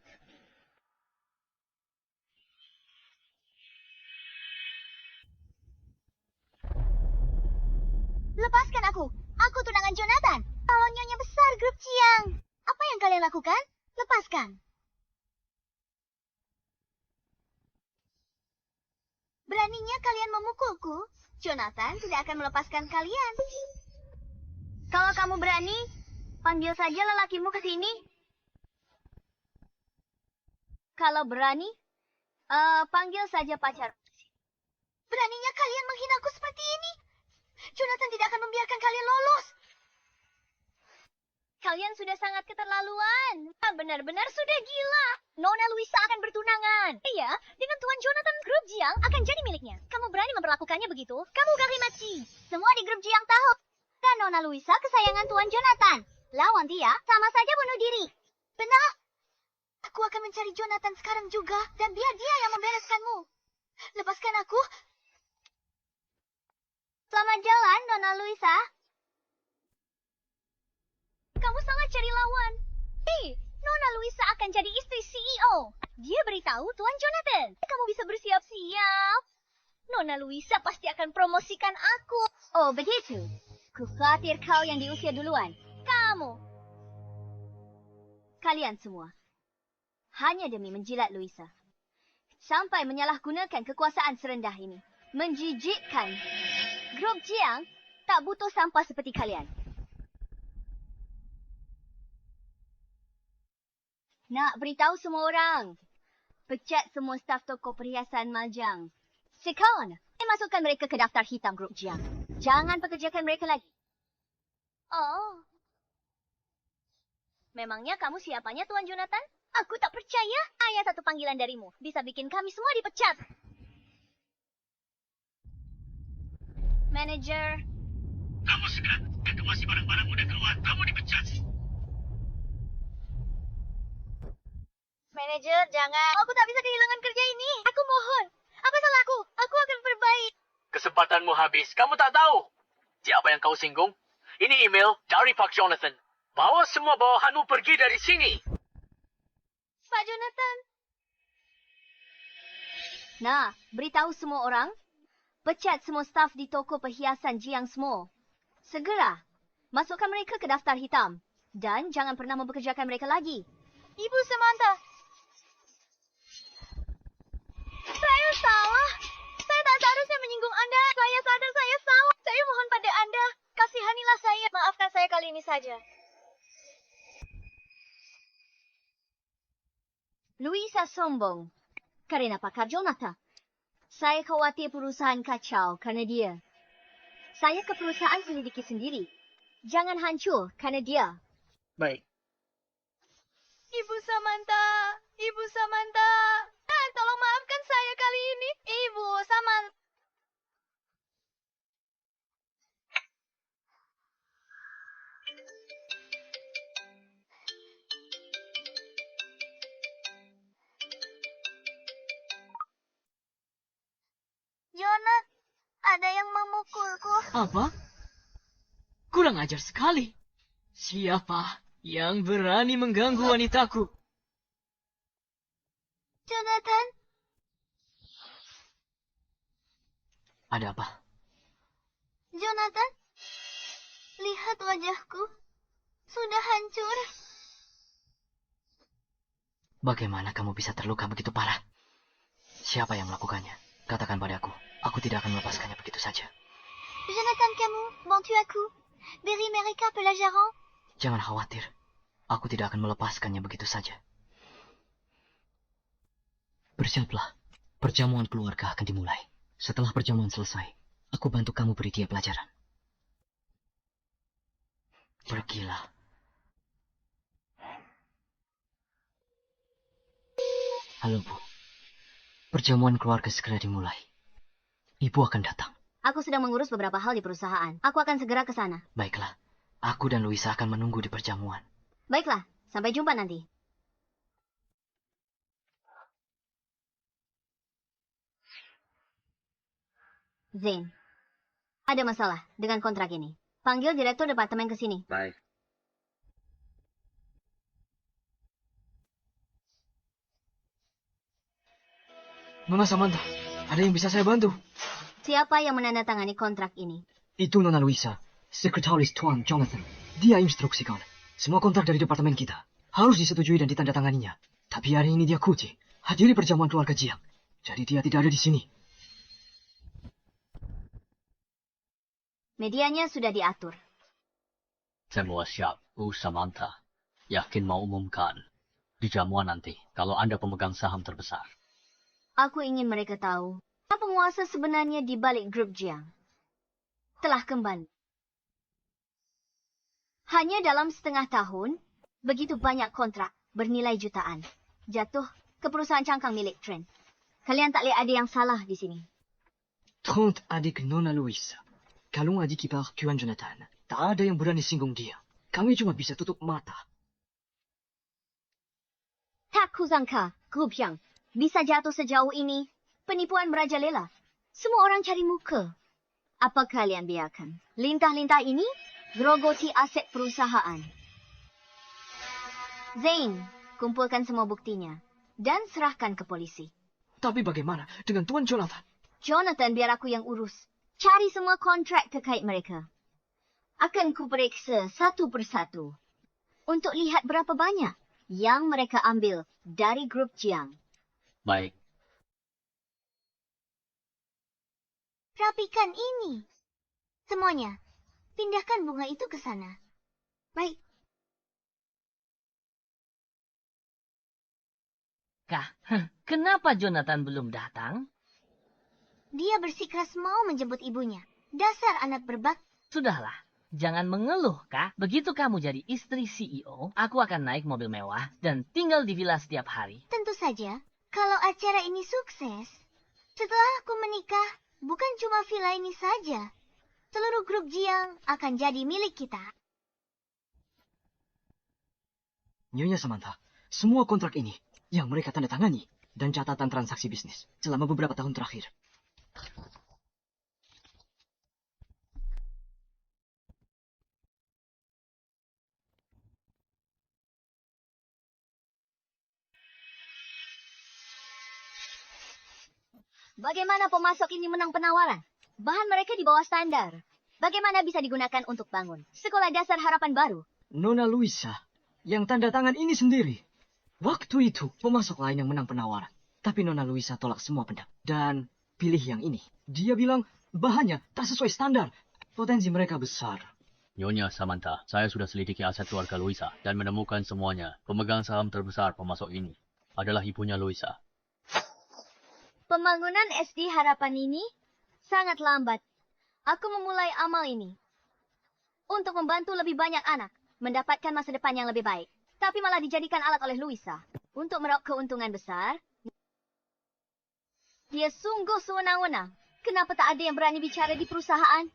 Lepaskan aku. Aku tunangan Jonathan. Kalau Nyonya besar grup Jiang. Apa yang kalian lakukan? Lepaskan. Beraninya kalian memukulku. Jonathan tidak akan melepaskan kalian. Kalau kamu berani, panggil saja lelakimu ke sini. Kalau berani, panggil saja pacar. Beraninya kalian menghinaku seperti ini. Jonathan tidak akan membiarkan kalian lolos. Kalian sudah sangat keterlaluan. Benar-benar sudah gila. Nona Luisa akan bertunangan. Iya, dengan Tuan Jonathan, grup Jiang akan jadi miliknya. Kamu berani memperlakukannya begitu? Kamu garimachi. Semua di grup Jiang tahu. Dan Nona Luisa kesayangan Tuan Jonathan. Lawan dia, sama saja bunuh diri. Benar. Aku akan mencari Jonathan sekarang juga. Dan biar dia yang membereskanmu. Lepaskan aku. Selamat jalan, Nona Luisa. Kamu sangat cari lawan. Nona Luisa akan jadi istri CEO. Dia beritahu Tuan Jonathan. Kamu bisa bersiap-siap. Nona Luisa pasti akan promosikan aku. Oh, begitu. Ku khawatir kau yang di usia duluan. Kamu. Kalian semua. Hanya demi menjilat Luisa. Sampai menyalahgunakan kekuasaan serendah ini. Menjijikkan. Grup Jiang tak butuh sampah seperti kalian. Nak beritahu semua orang. Pecat semua staf toko perhiasan Maljang. Sekon, masukkan mereka ke daftar hitam grup Jiang. Jangan pekerjakan mereka lagi. Oh. Memangnya kamu siapanya, Tuan Jonathan? Aku tak percaya. Hanya satu panggilan darimu bisa bikin kami semua dipecat. Manager. Kamu segera evakuasi barang-barangmu dan keluar. Kamu dipecat. Manager, jangan. Aku tak bisa kehilangan kerja ini. Aku mohon. Apa salahku? Aku akan berbaik. Kesempatanmu habis. Kamu tak tahu. Siapa yang kau singgung? Ini email dari Pak Jonathan. Bawa semua bawahanmu pergi dari sini. Pak Jonathan. Nah, beritahu semua orang. Pecat semua staf di toko perhiasan Jiang Smo. Segera. Masukkan mereka ke daftar hitam. Dan jangan pernah mempekerjakan mereka lagi. Ibu Samantha. Saya salah. Saya tak seharusnya menyinggung Anda. Saya sadar saya salah. Saya mohon pada Anda. Kasihanilah saya. Maafkan saya kali ini saja. Luisa sombong. Karena pakar Jonathan. Saya khawatir perusahaan kacau karena dia. Saya ke perusahaan selidiki sendiri. Jangan hancur karena dia. Baik. Ibu Samantha. Ibu Samantha. Tolong maafkan saya kali ini. Ibu Samantha. Jonat, ada yang memukulku. Apa? Kurang ajar sekali. Siapa yang berani mengganggu wanitaku? Jonathan, Ada apa? Jonathan, lihat wajahku. Sudah hancur. Bagaimana kamu bisa terluka begitu parah? Siapa yang melakukannya? Katakan padaku. Aku tidak akan melepaskannya begitu saja. Jonathan, kamu, bantu aku. Beri mereka pelajaran. Jangan khawatir. Aku tidak akan melepaskannya begitu saja. Bersiaplah. Perjamuan keluarga akan dimulai. Setelah perjamuan selesai, aku bantu kamu beri dia pelajaran. Pergilah. Halo, Bu. Perjamuan keluarga segera dimulai. Ibu akan datang. Aku sedang mengurus beberapa hal di perusahaan. Aku akan segera ke sana. Baiklah. Aku dan Luisa akan menunggu di perjamuan. Baiklah, sampai jumpa nanti. Zain, ada masalah dengan kontrak ini. Panggil direktur departemen ke sini. Baik. Nona Samantha, ada yang bisa saya bantu? Siapa yang menandatangani kontrak ini? Itu Nona Luisa, sekretaris Tuan Jonathan. Dia instruksikan. Semua kontrak dari departemen kita harus disetujui dan ditandatanganinya. Tapi hari ini dia cuti, hadiri perjamuan keluarga Jiang. Jadi dia tidak ada di sini. Medianya sudah diatur. Semua siap, Bu Samantha. Yakin mau umumkan di jamuan nanti kalau Anda pemegang saham terbesar. Aku ingin mereka tahu siapa penguasa sebenarnya di balik grup Jiang. Telah kembali. Hanya dalam setengah tahun, begitu banyak kontrak bernilai jutaan jatuh ke perusahaan cangkang milik Trent. Kalian tak lihat ada yang salah di sini. Trent adik Nona Luisa. Kalau adik ipar Tuan Jonathan, tak ada yang berani singgung dia. Kami cuma bisa tutup mata. Tak kusangka grup Jiang bisa jatuh sejauh ini. Penipuan merajalela. Semua orang cari muka. Apa kalian biarkan lintah-lintah ini gerogoti aset perusahaan? Zain, kumpulkan semua buktinya dan serahkan ke polisi. Tapi bagaimana dengan Tuan Jonathan? Jonathan, biar aku yang urus. Cari semua kontrak terkait mereka. Akan kuperiksa satu persatu untuk lihat berapa banyak yang mereka ambil dari grup Jiang. Baik. Rapikan ini. Semuanya. Pindahkan bunga itu ke sana. Baik. Kak, kenapa Jonathan belum datang? Dia bersikeras mau menjemput ibunya. Dasar anak berbak. Sudahlah, jangan mengeluh, Kak. Begitu kamu jadi istri CEO, aku akan naik mobil mewah dan tinggal di villa setiap hari. Tentu saja, kalau acara ini sukses, setelah aku menikah, bukan cuma villa ini saja. Seluruh grup Jiang akan jadi milik kita. Nyonya Samantha, semua kontrak ini yang mereka tanda tangani dan catatan transaksi bisnis selama beberapa tahun terakhir. Bagaimana pemasok ini menang penawaran? Bahan mereka di bawah standar. Bagaimana bisa digunakan untuk bangun sekolah dasar harapan baru? Nona Luisa yang tanda tangan ini sendiri. Waktu itu pemasok lain yang menang penawaran. Tapi Nona Luisa tolak semua pendapat. Dan pilih yang ini. Dia bilang bahannya tak sesuai standar. Potensi mereka besar. Nyonya Samantha, saya sudah selidiki aset keluarga Luisa dan menemukan semuanya. Pemegang saham terbesar pemasok ini adalah ibunya Luisa. Pembangunan SD harapan ini sangat lambat. Aku memulai amal ini untuk membantu lebih banyak anak mendapatkan masa depan yang lebih baik. Tapi malah dijadikan alat oleh Luisa untuk meraup keuntungan besar. Dia sungguh sewenang-wenang. Kenapa tak ada yang berani bicara di perusahaan?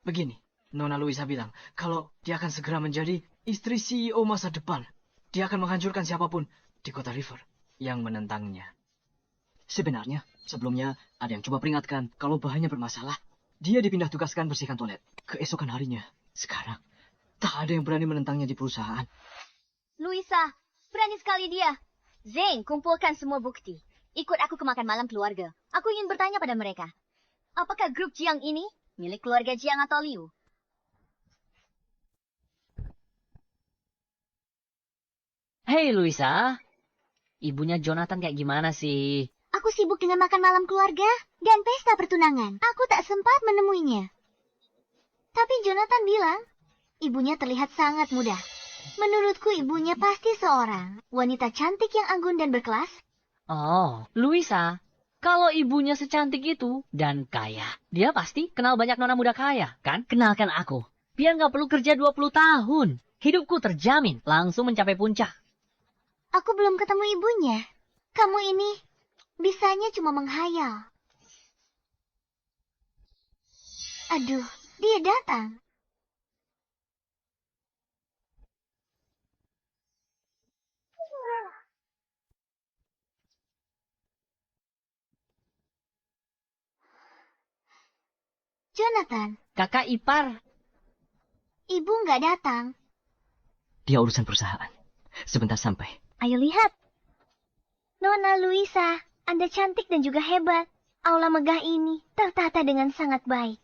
Begini, Nona Luisa bilang kalau dia akan segera menjadi istri CEO masa depan. Dia akan menghancurkan siapapun di kota River yang menentangnya. Sebenarnya, sebelumnya ada yang coba peringatkan kalau bahannya bermasalah. Dia dipindah tugaskan bersihkan toilet. Keesokan harinya, sekarang, tak ada yang berani menentangnya di perusahaan. Luisa, berani sekali dia. Zeng, kumpulkan semua bukti. Ikut aku ke makan malam keluarga. Aku ingin bertanya pada mereka. Apakah grup Jiang ini milik keluarga Jiang atau Liu? Hei Luisa, ibunya Jonathan kayak gimana sih? Aku sibuk dengan makan malam keluarga dan pesta pertunangan. Aku tak sempat menemuinya. Tapi Jonathan bilang, ibunya terlihat sangat muda. Menurutku ibunya pasti seorang wanita cantik yang anggun dan berkelas. Oh, Luisa, kalau ibunya secantik itu dan kaya, dia pasti kenal banyak nona muda kaya, kan? Kenalkan aku, biar nggak perlu kerja 20 tahun. Hidupku terjamin langsung mencapai puncak. Aku belum ketemu ibunya. Kamu ini bisanya cuma menghayal. Aduh, dia datang. Jonathan, Kakak ipar. ibu nggak datang. Dia urusan perusahaan. Sebentar sampai. Ayo lihat. Nona Luisa, Anda cantik dan juga hebat. Aula megah ini tertata dengan sangat baik.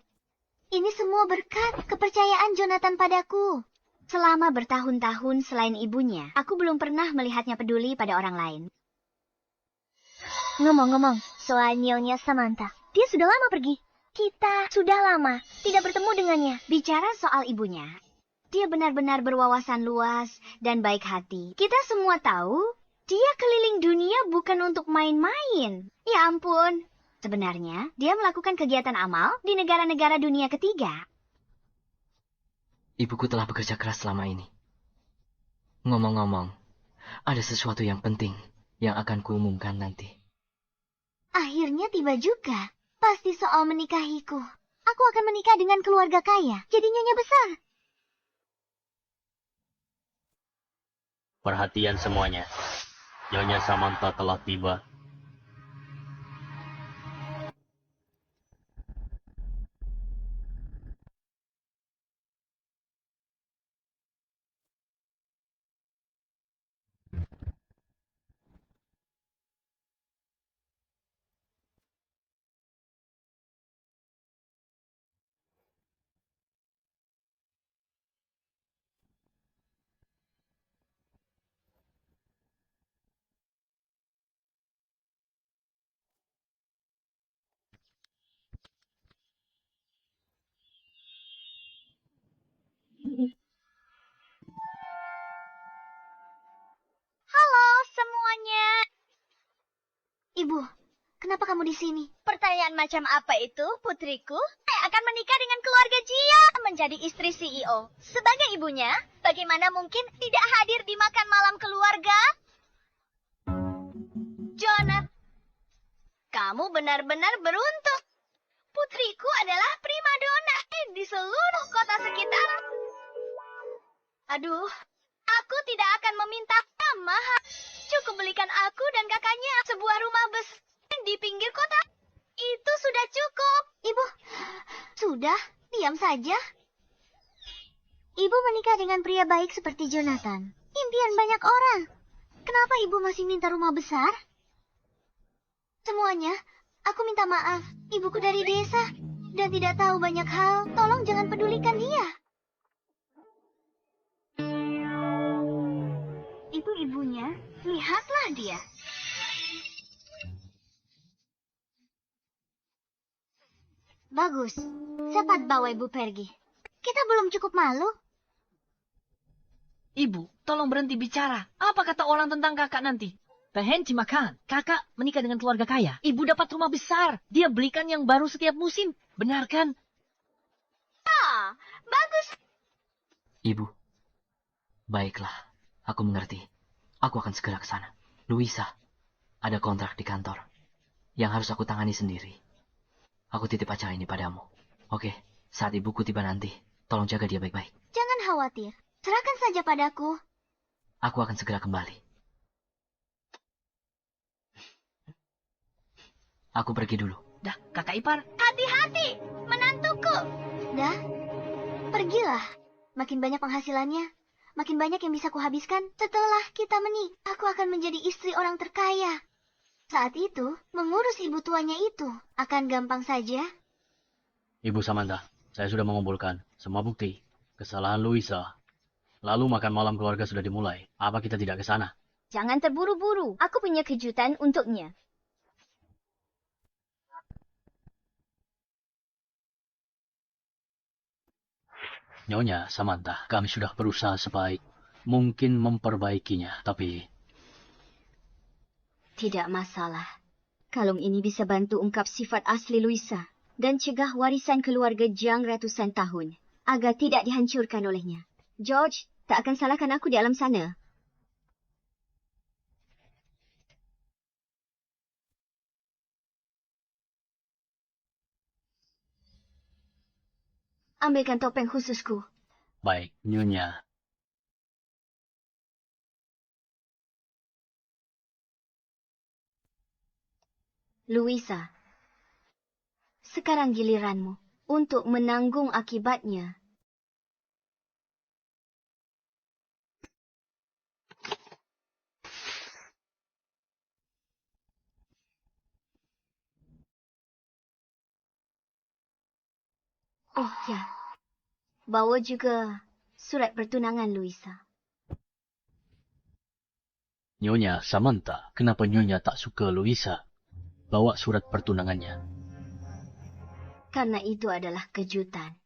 Ini semua berkat kepercayaan Jonathan padaku. Selama bertahun-tahun selain ibunya, aku belum pernah melihatnya peduli pada orang lain. Ngomong-ngomong, soal Nyonya Samantha, dia sudah lama pergi. Kita sudah lama tidak bertemu dengannya. Bicara soal ibunya, dia benar-benar berwawasan luas dan baik hati. Kita semua tahu, dia keliling dunia bukan untuk main-main. Ya ampun, sebenarnya dia melakukan kegiatan amal di negara-negara dunia ketiga. Ibuku telah bekerja keras selama ini. Ngomong-ngomong, ada sesuatu yang penting yang akan kuumumkan nanti. Akhirnya tiba juga. Pasti soal menikahiku. Aku akan menikah dengan keluarga kaya. Jadi nyonya besar. Perhatian semuanya. Nyonya Samantha telah tiba. Kenapa kamu di sini? Pertanyaan macam apa itu, putriku? Saya akan menikah dengan keluarga Jiang, menjadi istri CEO. Sebagai ibunya, bagaimana mungkin tidak hadir di makan malam keluarga? Jonathan, kamu benar-benar beruntung. Putriku adalah primadona di seluruh kota sekitar. Aduh, aku tidak akan meminta mahal. Cukup belikan aku dan kakaknya sebuah rumah besar di pinggir kota. Itu sudah cukup. Ibu, sudah, diam saja. Ibu menikah dengan pria baik seperti Jonathan. Impian banyak orang. Kenapa ibu masih minta rumah besar? Semuanya, aku minta maaf. Ibuku dari desa dan tidak tahu banyak hal. Tolong jangan pedulikan dia. Itu ibunya. Lihatlah dia. Bagus. Cepat bawa ibu pergi. Kita belum cukup malu. Ibu, tolong berhenti bicara. Apa kata orang tentang kakak nanti? Pengen makan. Kakak menikah dengan keluarga kaya. Ibu dapat rumah besar. Dia belikan yang baru setiap musim. Benar kan? Ah, bagus. Ibu, baiklah. Aku mengerti. Aku akan segera ke sana. Luisa, ada kontrak di kantor yang harus aku tangani sendiri. Aku titip acara ini padamu. Oke, saat ibuku tiba nanti, tolong jaga dia baik-baik. Jangan khawatir. Serahkan saja padaku. Aku akan segera kembali. Aku pergi dulu. Dah, kakak ipar. Hati-hati, menantuku. Dah, pergilah. Makin banyak penghasilannya, makin banyak yang bisa kuhabiskan. Setelah kita menikah, aku akan menjadi istri orang terkaya. Saat itu, mengurus ibu tuanya itu akan gampang saja. Ibu Samantha, saya sudah mengumpulkan semua bukti kesalahan Luisa. Lalu makan malam keluarga sudah dimulai. Apa kita tidak ke sana? Jangan terburu-buru. Aku punya kejutan untuknya. Nyonya Samantha, kami sudah berusaha sebaik mungkin memperbaikinya, tapi Tidak masalah. Kalung ini bisa bantu ungkap sifat asli Luisa dan cegah warisan keluarga Jiang ratusan tahun agar tidak dihancurkan olehnya. George, tak akan salahkan aku di alam sana. Ambilkan topeng khususku. baik, Nyonya. Luisa, sekarang giliranmu untuk menanggung akibatnya. Oh ya, bawa juga surat pertunangan Luisa. Nyonya Samantha, kenapa Nyonya tak suka Luisa bawa surat pertunangannya? Karena itu adalah kejutan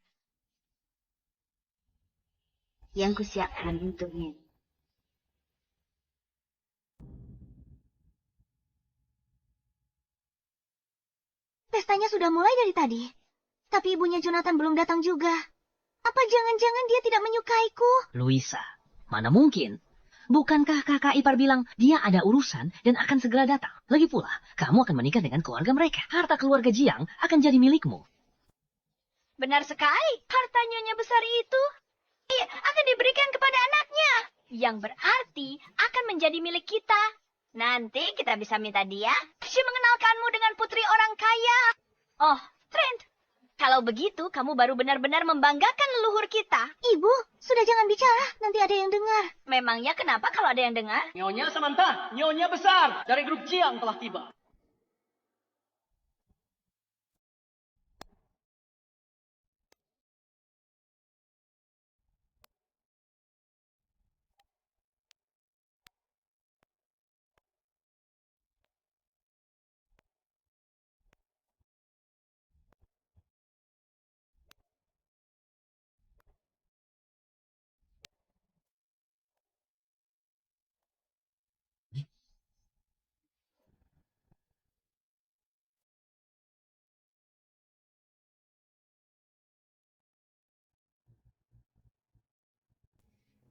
yang kusiapkan untuknya. Pestanya sudah mulai dari tadi. Tapi ibunya Jonathan belum datang juga. Apa jangan-jangan dia tidak menyukaiku? Luisa, mana mungkin? Bukankah kakak ipar bilang dia ada urusan dan akan segera datang? Lagi pula, kamu akan menikah dengan keluarga mereka. Harta keluarga Jiang akan jadi milikmu. Benar sekali. Harta nyonya besar itu akan diberikan kepada anaknya. Yang berarti akan menjadi milik kita. Nanti kita bisa minta dia mengenalkanmu dengan putri orang kaya. Oh, Trent. Kalau begitu, kamu baru benar-benar membanggakan leluhur kita. Ibu, sudah jangan bicara. Nanti ada yang dengar. Memangnya kenapa kalau ada yang dengar? Nyonya Samantha, Nyonya besar dari grup Jiang telah tiba.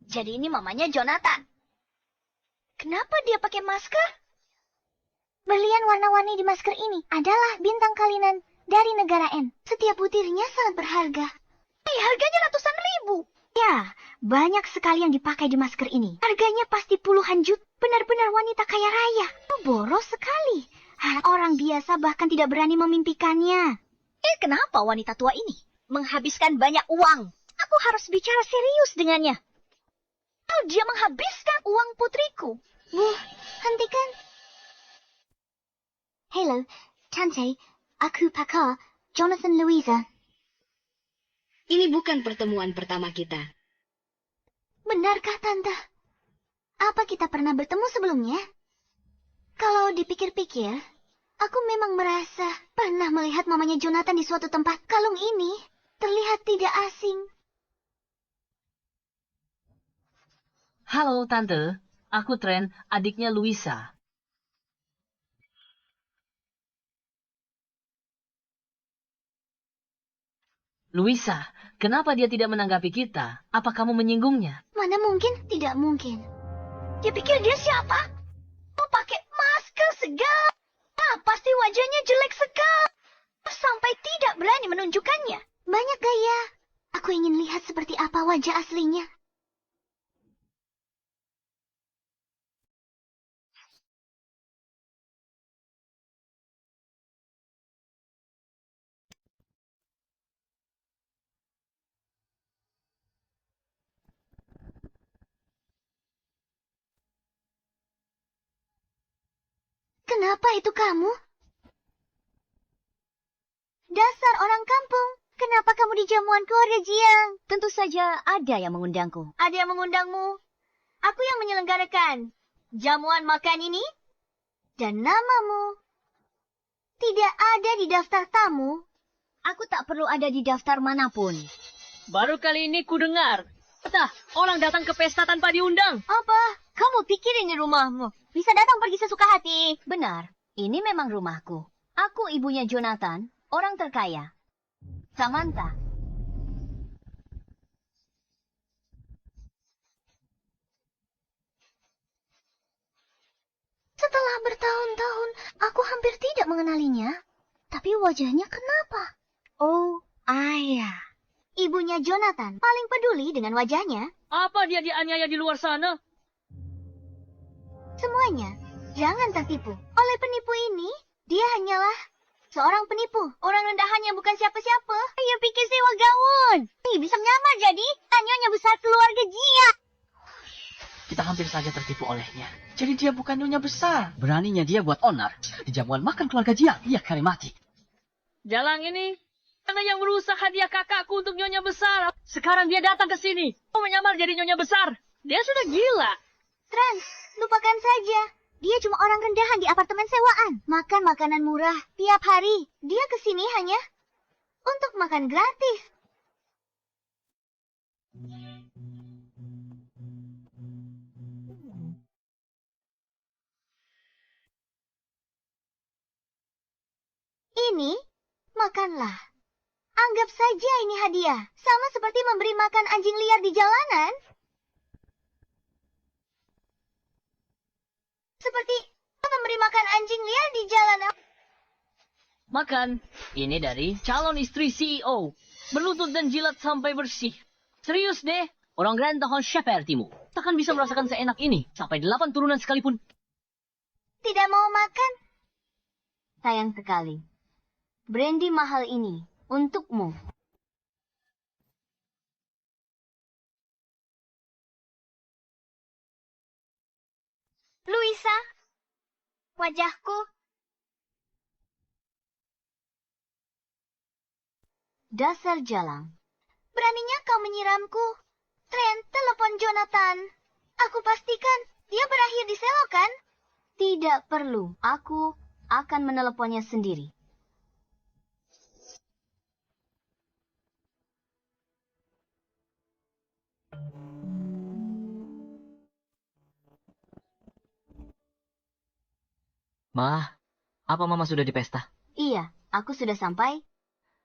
Jadi ini mamanya Jonathan. Kenapa dia pakai masker? Berlian warna-warni di masker ini adalah bintang kalinan dari negara N. Setiap butirnya sangat berharga. Harganya ratusan ribu. Ya, banyak sekali yang dipakai di masker ini. Harganya pasti puluhan juta. Benar-benar wanita kaya raya. Boros sekali. Orang biasa bahkan tidak berani memimpikannya. Kenapa wanita tua ini menghabiskan banyak uang? Aku harus bicara serius dengannya. Oh, dia menghabiskan uang putriku. Bu, hentikan. Halo, Tante. Aku Pakar, Jonathan Louisa. Ini bukan pertemuan pertama kita. Benarkah, Tante? Apa kita pernah bertemu sebelumnya? Kalau dipikir-pikir, aku memang merasa pernah melihat mamanya Jonathan di suatu tempat. Kalung ini terlihat tidak asing. Halo, Tante. Aku Trent, adiknya Louisa. Louisa, kenapa dia tidak menanggapi kita? Apa kamu menyinggungnya? Mana mungkin? Tidak mungkin. Dia pikir dia siapa? Oh, pakai masker segala. Pasti wajahnya jelek sekali. Sampai tidak berani menunjukkannya. Banyak gaya. Aku ingin lihat seperti apa wajah aslinya. Kenapa itu kamu? Dasar orang kampung. Kenapa kamu di jamuan keluarga Jiang? Tentu saja ada yang mengundangku. Ada yang mengundangmu? Aku yang menyelenggarakan jamuan makan ini. Dan namamu tidak ada di daftar tamu. Aku tak perlu ada di daftar manapun. Baru kali ini ku dengar. Orang datang ke pesta tanpa diundang. Apa? Kamu pikir ini rumahmu? Bisa datang pergi sesuka hati. Benar, ini memang rumahku. Aku ibunya Jonathan, orang terkaya. Samantha. Setelah bertahun-tahun, aku hampir tidak mengenalinya. Tapi wajahnya kenapa? Oh, ayah. Ibunya Jonathan paling peduli dengan wajahnya. Apa dia dianiaya di luar sana? Semuanya, jangan tertipu. Oleh penipu ini, dia hanyalah seorang penipu. Orang rendahannya bukan siapa-siapa. Dia pikir sewa gaun. Bisa nyamar jadi nyonya besar keluarga Jia. Kita hampir saja tertipu olehnya. Jadi dia bukan nyonya besar. Beraninya dia buat onar di jamuan makan keluarga Jiang. Ia kali mati. Jalang ini, karena yang merusak hadiah kakakku untuk nyonya besar. Sekarang dia datang ke sini. Mau menyamar jadi nyonya besar. Dia sudah gila. Trent, lupakan saja. Dia cuma orang rendahan di apartemen sewaan. Makan makanan murah tiap hari. Dia kesini hanya untuk makan gratis. Ini, makanlah. Anggap saja ini hadiah. Sama seperti memberi makan anjing liar di jalanan. Seperti memberi makan anjing liar di jalanan. Makan. Ini dari calon istri CEO. Berlutut dan jilat sampai bersih. Serius deh. Orang Grand Tahun sepertimu takkan bisa merasakan seenak ini. Sampai 8 turunan sekalipun. Tidak mau makan? Sayang sekali. Brandy mahal ini untukmu. Louisa, wajahku. Dasar jalang. Beraninya kau menyiramku. Trent, telepon Jonathan. Aku pastikan dia berakhir di selokan. Tidak perlu. Aku akan meneleponnya sendiri. Ma, apa Mama sudah di pesta? Iya, aku sudah sampai.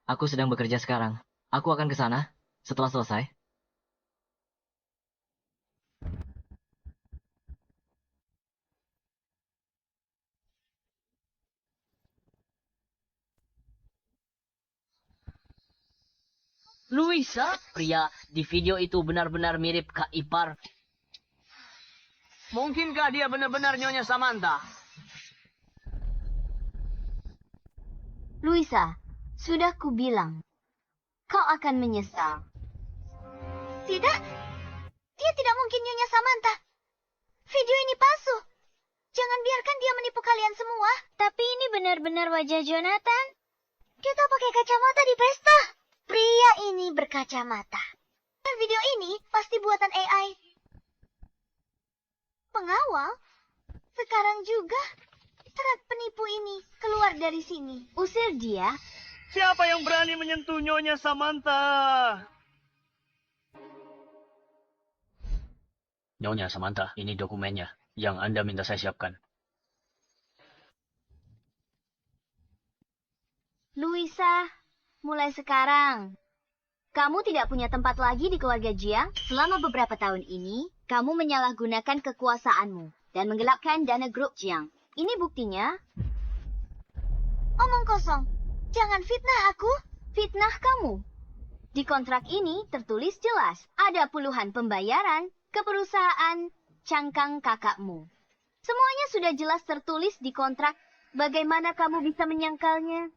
Aku sedang bekerja sekarang. Aku akan ke sana setelah selesai. Luisa, pria di video itu benar-benar mirip Kak Ipar. Mungkinkah dia benar-benar Nyonya Samantha? Luisa, sudah kubilang. Kau akan menyesal. Tidak. Dia tidak mungkin Nyonya Samantha. Video ini palsu. Jangan biarkan dia menipu kalian semua. Tapi ini benar-benar wajah Jonathan. Kita pakai kacamata di pesta. Pria ini berkacamata. Dan video ini pasti buatan AI. Pengawal? Sekarang juga. Serat penipu ini keluar dari sini. Usir dia. Siapa yang berani menyentuh Nyonya Samantha? Nyonya Samantha, ini dokumennya yang Anda minta saya siapkan. Luisa, mulai sekarang, kamu tidak punya tempat lagi di keluarga Jiang. Selama beberapa tahun ini, kamu menyalahgunakan kekuasaanmu dan menggelapkan dana grup Jiang. Ini buktinya. Omong kosong. Jangan fitnah aku. Fitnah kamu. Di kontrak ini tertulis jelas ada puluhan pembayaran ke perusahaan cangkang kakakmu. Semuanya sudah jelas tertulis di kontrak. Bagaimana kamu bisa menyangkalnya?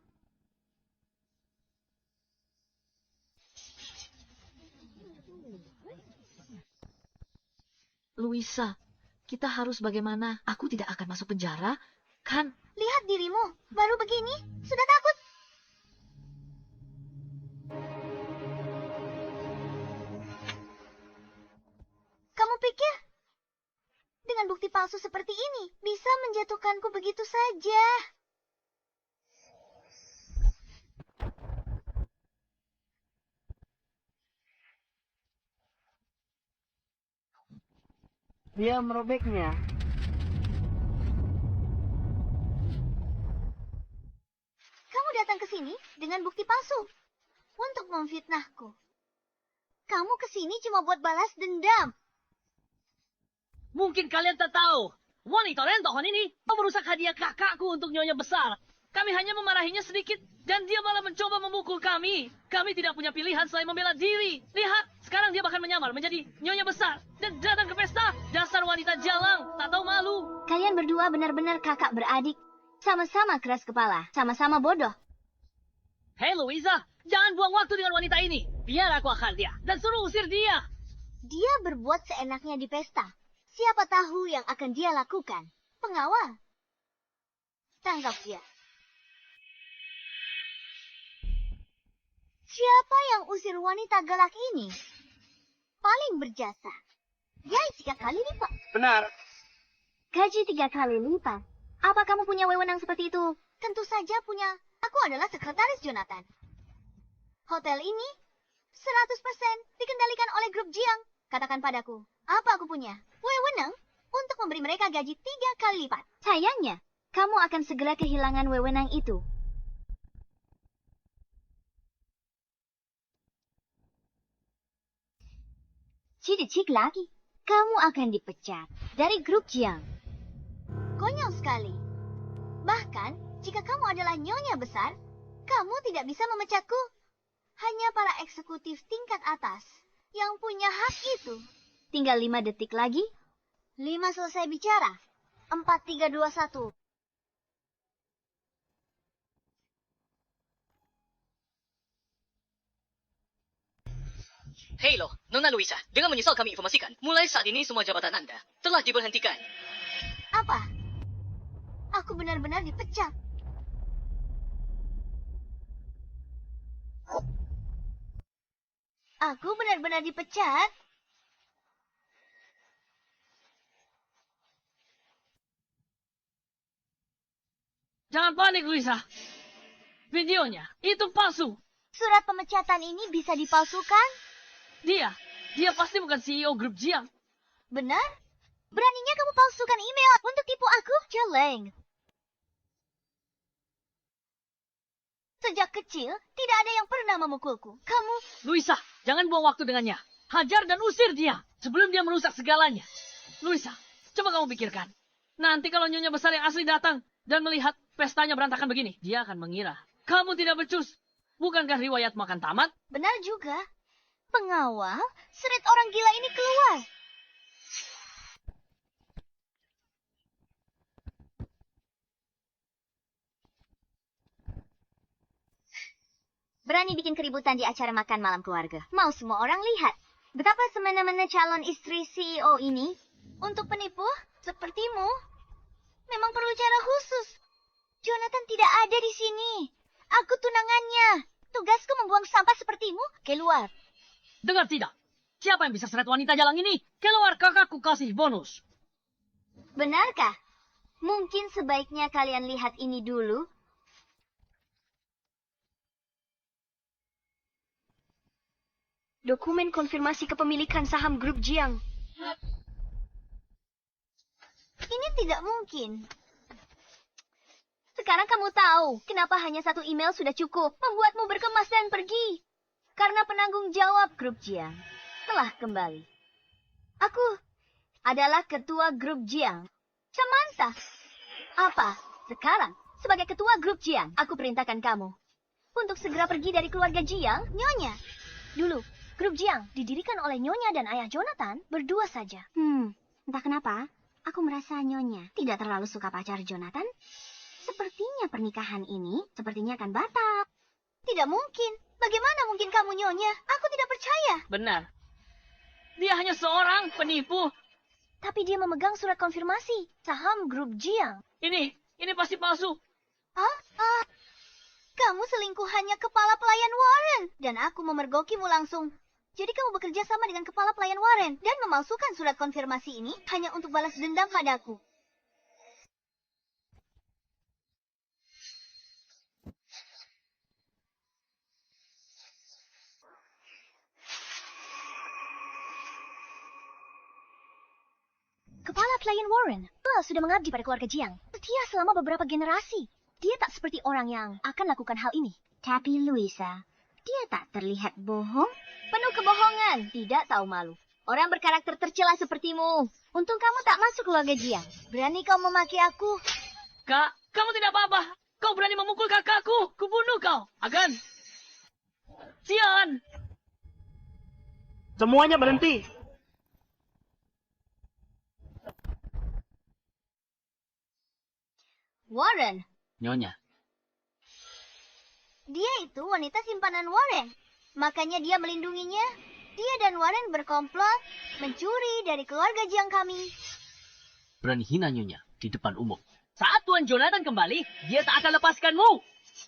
Luisa, kita harus bagaimana? Aku tidak akan masuk penjara, kan? Lihat dirimu, baru begini, sudah takut. Kamu pikir dengan bukti palsu seperti ini bisa menjatuhkanku begitu saja? Dia merobeknya. Kamu datang ke sini dengan bukti palsu untuk memfitnahku. Kamu ke sini cuma buat balas dendam. Mungkin kalian tak tahu. Wanita rentohan ini merusak hadiah kakakku untuk nyonya besar. Kami hanya memarahinya sedikit dan dia malah mencoba memukul kami. Kami tidak punya pilihan selain membela diri. Lihat, sekarang dia bahkan menyamar menjadi nyonya besar dan datang ke pesta. Dasar wanita jalang, tak tahu malu. Kalian berdua benar-benar kakak beradik. Sama-sama keras kepala, sama-sama bodoh. Hei Luisa, jangan buang waktu dengan wanita ini. Biar aku akal dia dan suruh usir dia. Dia berbuat seenaknya di pesta. Siapa tahu yang akan dia lakukan? Pengawal. Tangkap dia. Siapa yang usir wanita galak ini? Paling berjasa. Gaji 3 kali lipat. Benar. Gaji 3 kali lipat. Apa kamu punya wewenang seperti itu? Tentu saja punya. Aku adalah sekretaris Jonathan. Hotel ini 100% dikendalikan oleh grup Jiang. Katakan padaku, apa aku punya? Wewenang untuk memberi mereka gaji 3 kali lipat. Sayangnya, kamu akan segera kehilangan wewenang itu. Cik lagi, kamu akan dipecat dari grup Jiang. Konyol sekali. Bahkan, jika kamu adalah nyonya besar, kamu tidak bisa memecatku. Hanya para eksekutif tingkat atas yang punya hak itu. Tinggal 5 detik lagi. 5 selesai bicara. 4, 3, 2, 1. Hei lo, Nona Luisa, dengan menyesal kami informasikan, mulai saat ini semua jabatan Anda telah diberhentikan. Apa? Aku benar-benar dipecat. Aku benar-benar dipecat? Jangan panik Luisa. Videonya itu palsu. Surat pemecatan ini bisa dipalsukan? Dia pasti bukan CEO grup Jiang. Benar? Beraninya kamu palsukan email untuk tipu aku? Jeleng. Sejak kecil, tidak ada yang pernah memukulku. Kamu... Luisa, jangan buang waktu dengannya. Hajar dan usir dia sebelum dia merusak segalanya. Luisa, coba kamu pikirkan. Nanti kalau nyonya besar yang asli datang dan melihat pestanya berantakan begini, dia akan mengira kamu tidak becus. Bukankah riwayat makan tamat? Benar juga. Pengawal, seret orang gila ini keluar. Berani bikin keributan di acara makan malam keluarga. Mau semua orang lihat betapa semena-mena calon istri CEO ini untuk penipu sepertimu memang perlu cara khusus. Jonathan tidak ada di sini. Aku tunangannya. Tugasku membuang sampah sepertimu keluar. Dengar tidak? Siapa yang bisa seret wanita jalang ini? Keluar, kakakku kasih bonus. Benarkah? Mungkin sebaiknya kalian lihat ini dulu. Dokumen konfirmasi kepemilikan saham grup Jiang. Ini tidak mungkin. Sekarang kamu tahu kenapa hanya satu email sudah cukup membuatmu berkemas dan pergi. Karena penanggung jawab grup Jiang telah kembali. Aku adalah ketua grup Jiang, Samantha. Apa? Sekarang, sebagai ketua grup Jiang, aku perintahkan kamu untuk segera pergi dari keluarga Jiang, Nyonya. Dulu, grup Jiang didirikan oleh Nyonya dan ayah Jonathan berdua saja. Entah kenapa, aku merasa Nyonya tidak terlalu suka pacar Jonathan. Sepertinya pernikahan ini sepertinya akan batal. Tidak mungkin. Bagaimana mungkin kamu, Nyonya? Aku tidak percaya. Benar. Dia hanya seorang penipu. Tapi dia memegang surat konfirmasi saham grup Jiang. Ini pasti palsu. Kamu selingkuhannya kepala pelayan Warren. Dan aku memergokimu langsung. Jadi kamu bekerja sama dengan kepala pelayan Warren. Dan memalsukan surat konfirmasi ini hanya untuk balas dendam padaku. Kepala pelayan Warren sudah mengabdi pada keluarga Jiang. Setia selama beberapa generasi. Dia tak seperti orang yang akan lakukan hal ini. Tapi Louisa, dia tak terlihat bohong. Penuh kebohongan, tidak tahu malu. Orang berkarakter tercela sepertimu. Untung kamu tak masuk keluarga Jiang. Berani kau memaki aku? Kak, kamu tidak apa-apa. Kau berani memukul kakakku. Kubunuh kau. Agan. Sian. Semuanya berhenti. Warren. Nyonya, Dia itu wanita simpanan Warren. Makanya dia melindunginya. Dia dan Warren berkomplot mencuri dari keluarga Jiang kami. berani hina Nyonya di depan umum. Saat Tuan Jonathan kembali, dia tak akan lepaskanmu.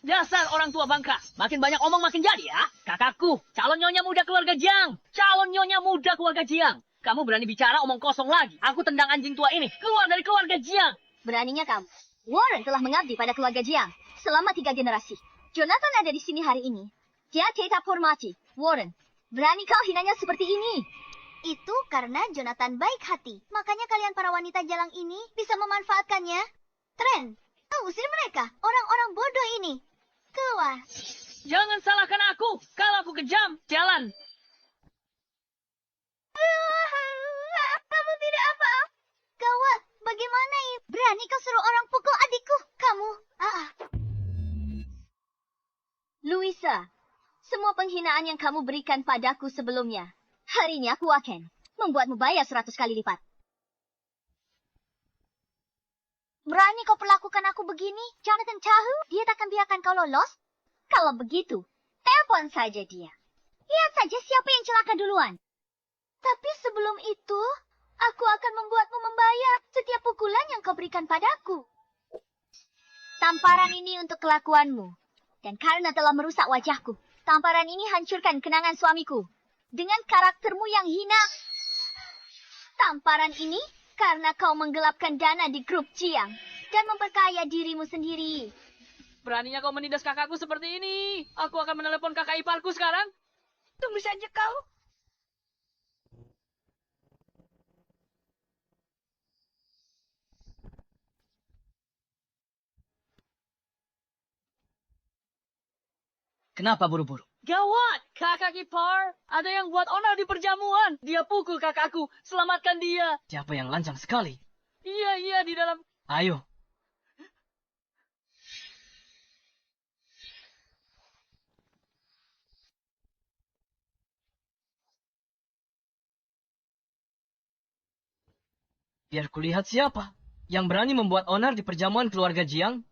Dasar orang tua bangka. Makin banyak omong makin jadi ya. Kakakku, calon nyonya muda keluarga Jiang. Calon nyonya muda keluarga Jiang. Kamu berani bicara omong kosong lagi. Aku tendang anjing tua ini. Keluar dari keluarga Jiang. Beraninya kamu. Warren telah mengabdi pada keluarga Jiang selama 3 generasi. Jonathan ada di sini hari ini. Dia tetap hormati. Warren, berani kau hinanya seperti ini? Itu karena Jonathan baik hati. Makanya kalian para wanita jalang ini bisa memanfaatkannya. Tren, usir mereka. Orang-orang bodoh ini. Keluar. Jangan salahkan aku. Kalau aku kejam, jalan. Kamu tidak apa-apa. Gawat, bagaimana ini? Berani kau suruh orang pukul adikku? Kamu. Louisa, semua penghinaan yang kamu berikan padaku sebelumnya, hari ini aku akan membuatmu bayar 100 kali lipat. Berani kau perlakukan aku begini? Jonathan tahu dia takkan biarkan kau lolos? Kalau begitu, telepon saja dia. Lihat saja siapa yang celaka duluan. Tapi sebelum itu, aku akan membuatmu membayar setiap pukulan yang kau berikan padaku. Tamparan ini untuk kelakuanmu. Dan karena telah merusak wajahku, tamparan ini hancurkan kenangan suamiku. Dengan karaktermu yang hina. Tamparan ini karena kau menggelapkan dana di grup Jiang dan memperkaya dirimu sendiri. Beraninya kau menindas kakakku seperti ini. Aku akan menelepon kakak iparku sekarang. Tunggu saja kau. Kenapa buru-buru? Gawat, kakak ipar. Ada yang buat onar di perjamuan. Dia pukul kakakku. Selamatkan dia. Siapa yang lancang sekali? Iya, di dalam. Ayo. Biar kulihat siapa yang berani membuat onar di perjamuan keluarga Jiang.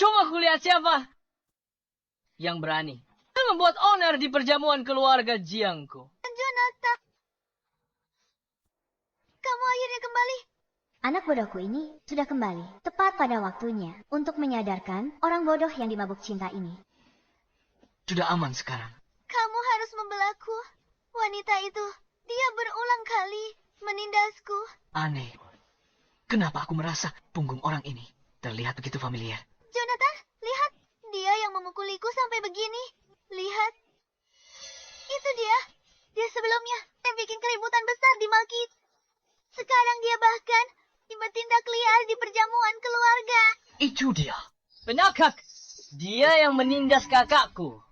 Coba kulihat siapa yang berani membuat onar di perjamuan keluarga Jiangku. Jonathan, kamu akhirnya kembali. Anak bodohku ini sudah kembali, tepat pada waktunya untuk menyadarkan orang bodoh yang dimabuk cinta ini. Sudah aman sekarang. Kamu harus membelaku. Wanita itu, dia berulang kali menindasku. Aneh. Kenapa aku merasa punggung orang ini terlihat begitu familiar? Jonathan, lihat. Dia yang memukuliku sampai begini. Lihat. Itu dia. Dia sebelumnya yang bikin keributan besar di Malkit. Sekarang dia bahkan bertindak liar di perjamuan keluarga. Itu dia. Penakak. Dia yang menindas kakakku.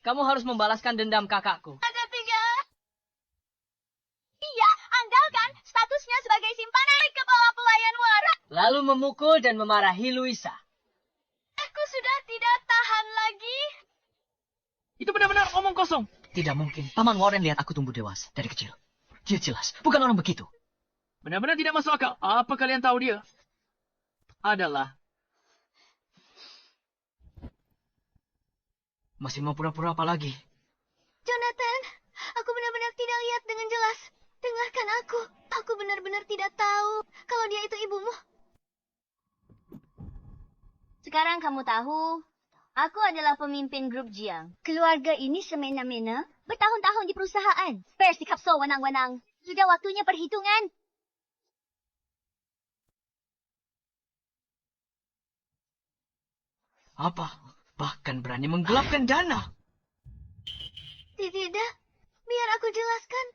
Kamu harus membalaskan dendam kakakku. Ada 3. Dia andalkan statusnya sebagai simpanan kepala pelayan wara. Lalu memukul dan memarahi Luisa. Aku sudah tidak tahan lagi. Itu benar-benar omong kosong. Tidak mungkin. Paman Warren lihat aku tumbuh dewasa dari kecil. Dia jelas bukan orang begitu. Benar-benar tidak masuk akal. Apa kalian tahu dia? Adalah... Masih mau pura-pura apa lagi? Jonathan, aku benar-benar tidak lihat dengan jelas. Dengarkan aku. Aku benar-benar tidak tahu kalau dia itu ibumu. Sekarang kamu tahu, aku adalah pemimpin grup Jiang. Keluarga ini semena-mena bertahun-tahun di perusahaan. Bersikap sewenang-wenang. Sudah waktunya perhitungan. Apa? Bahkan berani menggelapkan dana. Tidak, biar aku jelaskan.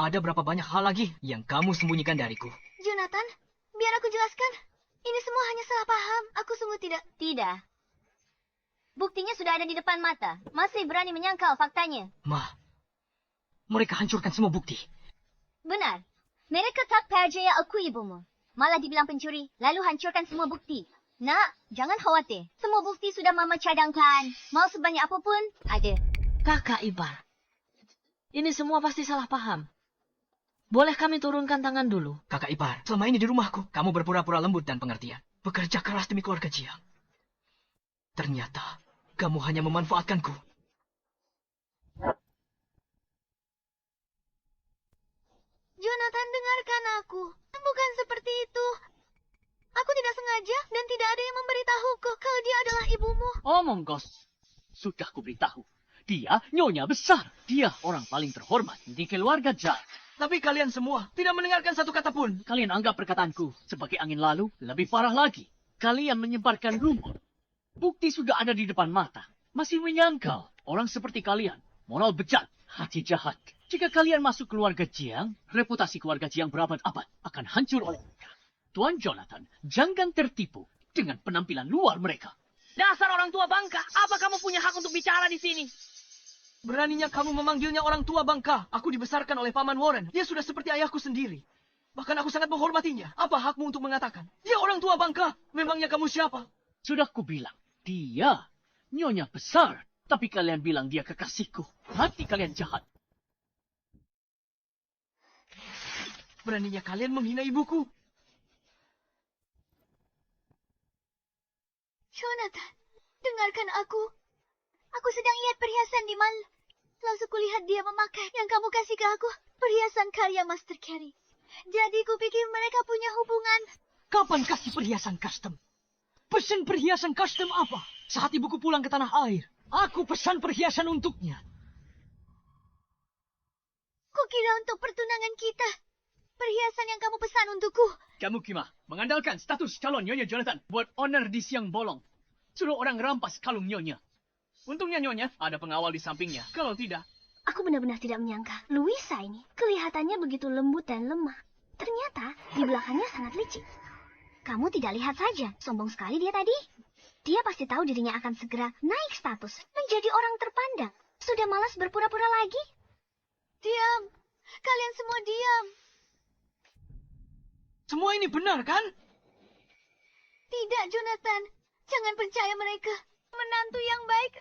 Ada berapa banyak hal lagi yang kamu sembunyikan dariku? Jonathan, biar aku jelaskan. Ini semua hanya salah paham. Aku sungguh tidak. Tidak. Buktinya sudah ada di depan mata. Masih berani menyangkal faktanya. Ma, mereka hancurkan semua bukti. Benar. Mereka tak percaya aku ibumu. Malah dibilang pencuri, lalu hancurkan semua bukti. Nak, jangan khawatir. Semua bukti sudah Mama cadangkan. Mau sebanyak apapun, ada. Kakak ipar. Ini semua pasti salah paham. Boleh kami turunkan tangan dulu? Kakak ipar, selama ini di rumahku, kamu berpura-pura lembut dan pengertian. Bekerja keras demi keluarga Jiang. Ternyata, kamu hanya memanfaatkanku. Jonathan, dengarkan aku. Bukan seperti itu. Aku tidak sengaja dan tidak ada yang memberitahuku kalau dia adalah ibumu. Omong kosong. Sudah kuberitahu. Dia nyonya besar. Dia orang paling terhormat di keluarga Jiang. Tapi kalian semua tidak mendengarkan satu kata pun. Kalian anggap perkataanku sebagai angin lalu, lebih parah lagi. Kalian menyebarkan rumor. Bukti sudah ada di depan mata. Masih menyangkal. Orang seperti kalian, moral bejat, hati jahat. Jika kalian masuk keluarga Jiang, reputasi keluarga Jiang berabad-abad akan hancur oleh mereka. Tuan Jonathan, jangan tertipu dengan penampilan luar mereka. Dasar orang tua bangka, apa kamu punya hak untuk bicara di sini? Beraninya kamu memanggilnya orang tua bangka. Aku dibesarkan oleh Paman Warren. Dia sudah seperti ayahku sendiri. Bahkan aku sangat menghormatinya. Apa hakmu untuk mengatakan? Dia orang tua bangka. Memangnya kamu siapa? Sudah kubilang, dia nyonya besar. Tapi kalian bilang dia kekasihku. Hati kalian jahat. Beraninya kalian menghina ibuku. Jonathan, dengarkan aku. Aku sedang lihat perhiasan di mal. Lalu kulihat dia memakai yang kamu kasih ke aku. Perhiasan karya Master Carey. Jadi kupikir mereka punya hubungan. Kapan kasih perhiasan custom? Pesan perhiasan custom apa? Saat ibuku pulang ke tanah air. Aku pesan perhiasan untuknya. Kukira untuk pertunangan kita. Perhiasan yang kamu pesan untukku. Kamu Kima, mengandalkan status calon Nyonya Jonathan buat owner di siang bolong. Suruh orang rampas kalung Nyonya. Untungnya Nyonya ada pengawal di sampingnya. Kalau tidak... Aku benar-benar tidak menyangka. Luisa ini kelihatannya begitu lembut dan lemah. Ternyata di belakangnya sangat licik. Kamu tidak lihat saja. Sombong sekali dia tadi. Dia pasti tahu dirinya akan segera naik status. Menjadi orang terpandang. Sudah malas berpura-pura lagi. Diam. Kalian semua diam. Semua ini benar, kan? Tidak, Jonathan. Jangan percaya mereka. Menantu yang baik.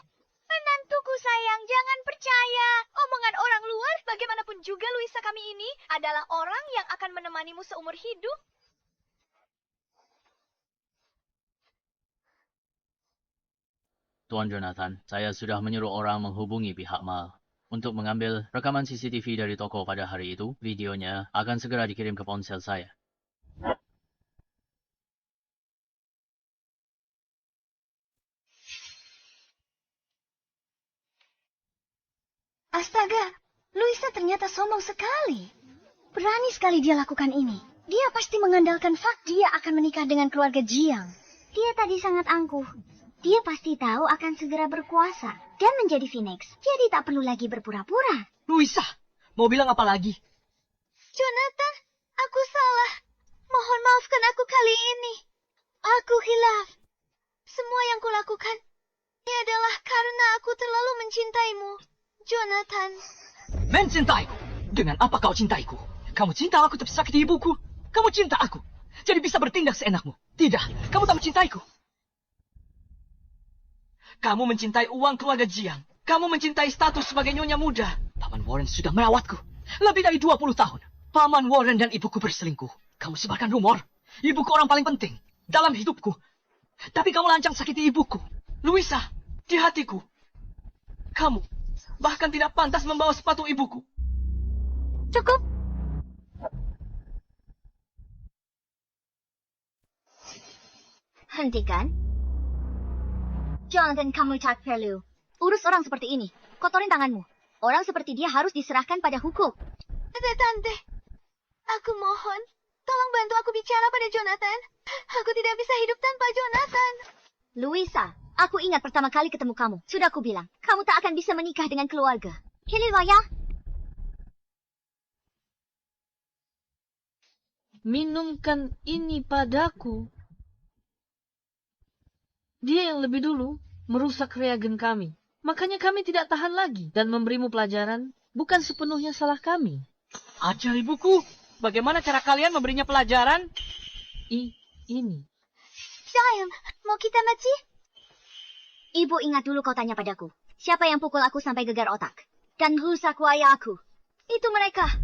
Menantuku sayang, jangan percaya. Omongan orang luar, bagaimanapun juga Luisa kami ini adalah orang yang akan menemanimu seumur hidup. Tuan Jonathan, saya sudah menyuruh orang menghubungi pihak mal untuk mengambil rekaman CCTV dari toko pada hari itu. Videonya akan segera dikirim ke ponsel saya. Astaga, Luisa ternyata sombong sekali. Berani sekali dia lakukan ini. Dia pasti mengandalkan fakta dia akan menikah dengan keluarga Jiang. Dia tadi sangat angkuh. Dia pasti tahu akan segera berkuasa dan menjadi Phoenix. Jadi tak perlu lagi berpura-pura. Luisa, mau bilang apa lagi? Jonathan, aku salah. Mohon maafkan aku kali ini. Aku hilaf. Semua yang kulakukan ini adalah karena aku terlalu mencintaimu, Jonathan. Mencintaiku? Dengan apa kau cintaiku? Kamu cinta aku tapi sakiti ibuku? Kamu cinta aku, jadi bisa bertindak seenakmu. Tidak, kamu tak mencintaiku. Kamu mencintai uang keluarga Jiang. Kamu mencintai status sebagai nyonya muda. Paman Warren sudah merawatku lebih dari 20 tahun. Paman Warren dan ibuku berselingkuh. Kamu sebarkan rumor. Ibuku orang paling penting dalam hidupku. Tapi kamu lancang sakiti ibuku. Luisa, di hatiku. Kamu bahkan tidak pantas membawa sepatu ibuku. Cukup. Hentikan. Jonathan, kamu tak perlu urus orang seperti ini. Kotorin tanganmu. Orang seperti dia harus diserahkan pada hukum. Tante, aku mohon, tolong bantu aku bicara pada Jonathan. Aku tidak bisa hidup tanpa Jonathan. Luisa, aku ingat pertama kali ketemu kamu. Sudah aku bilang, kamu tak akan bisa menikah dengan keluarga. Hililwaya. Minumkan ini padaku. Dia yang lebih dulu merusak reagen kami. Makanya kami tidak tahan lagi. Dan memberimu pelajaran bukan sepenuhnya salah kami. Ajar ibuku, bagaimana cara kalian memberinya pelajaran? Ini. Sayang, mau kita mati? Ibu ingat dulu kau tanya padaku. Siapa yang pukul aku sampai gegar otak? Dan rusak wajah aku. Itu mereka.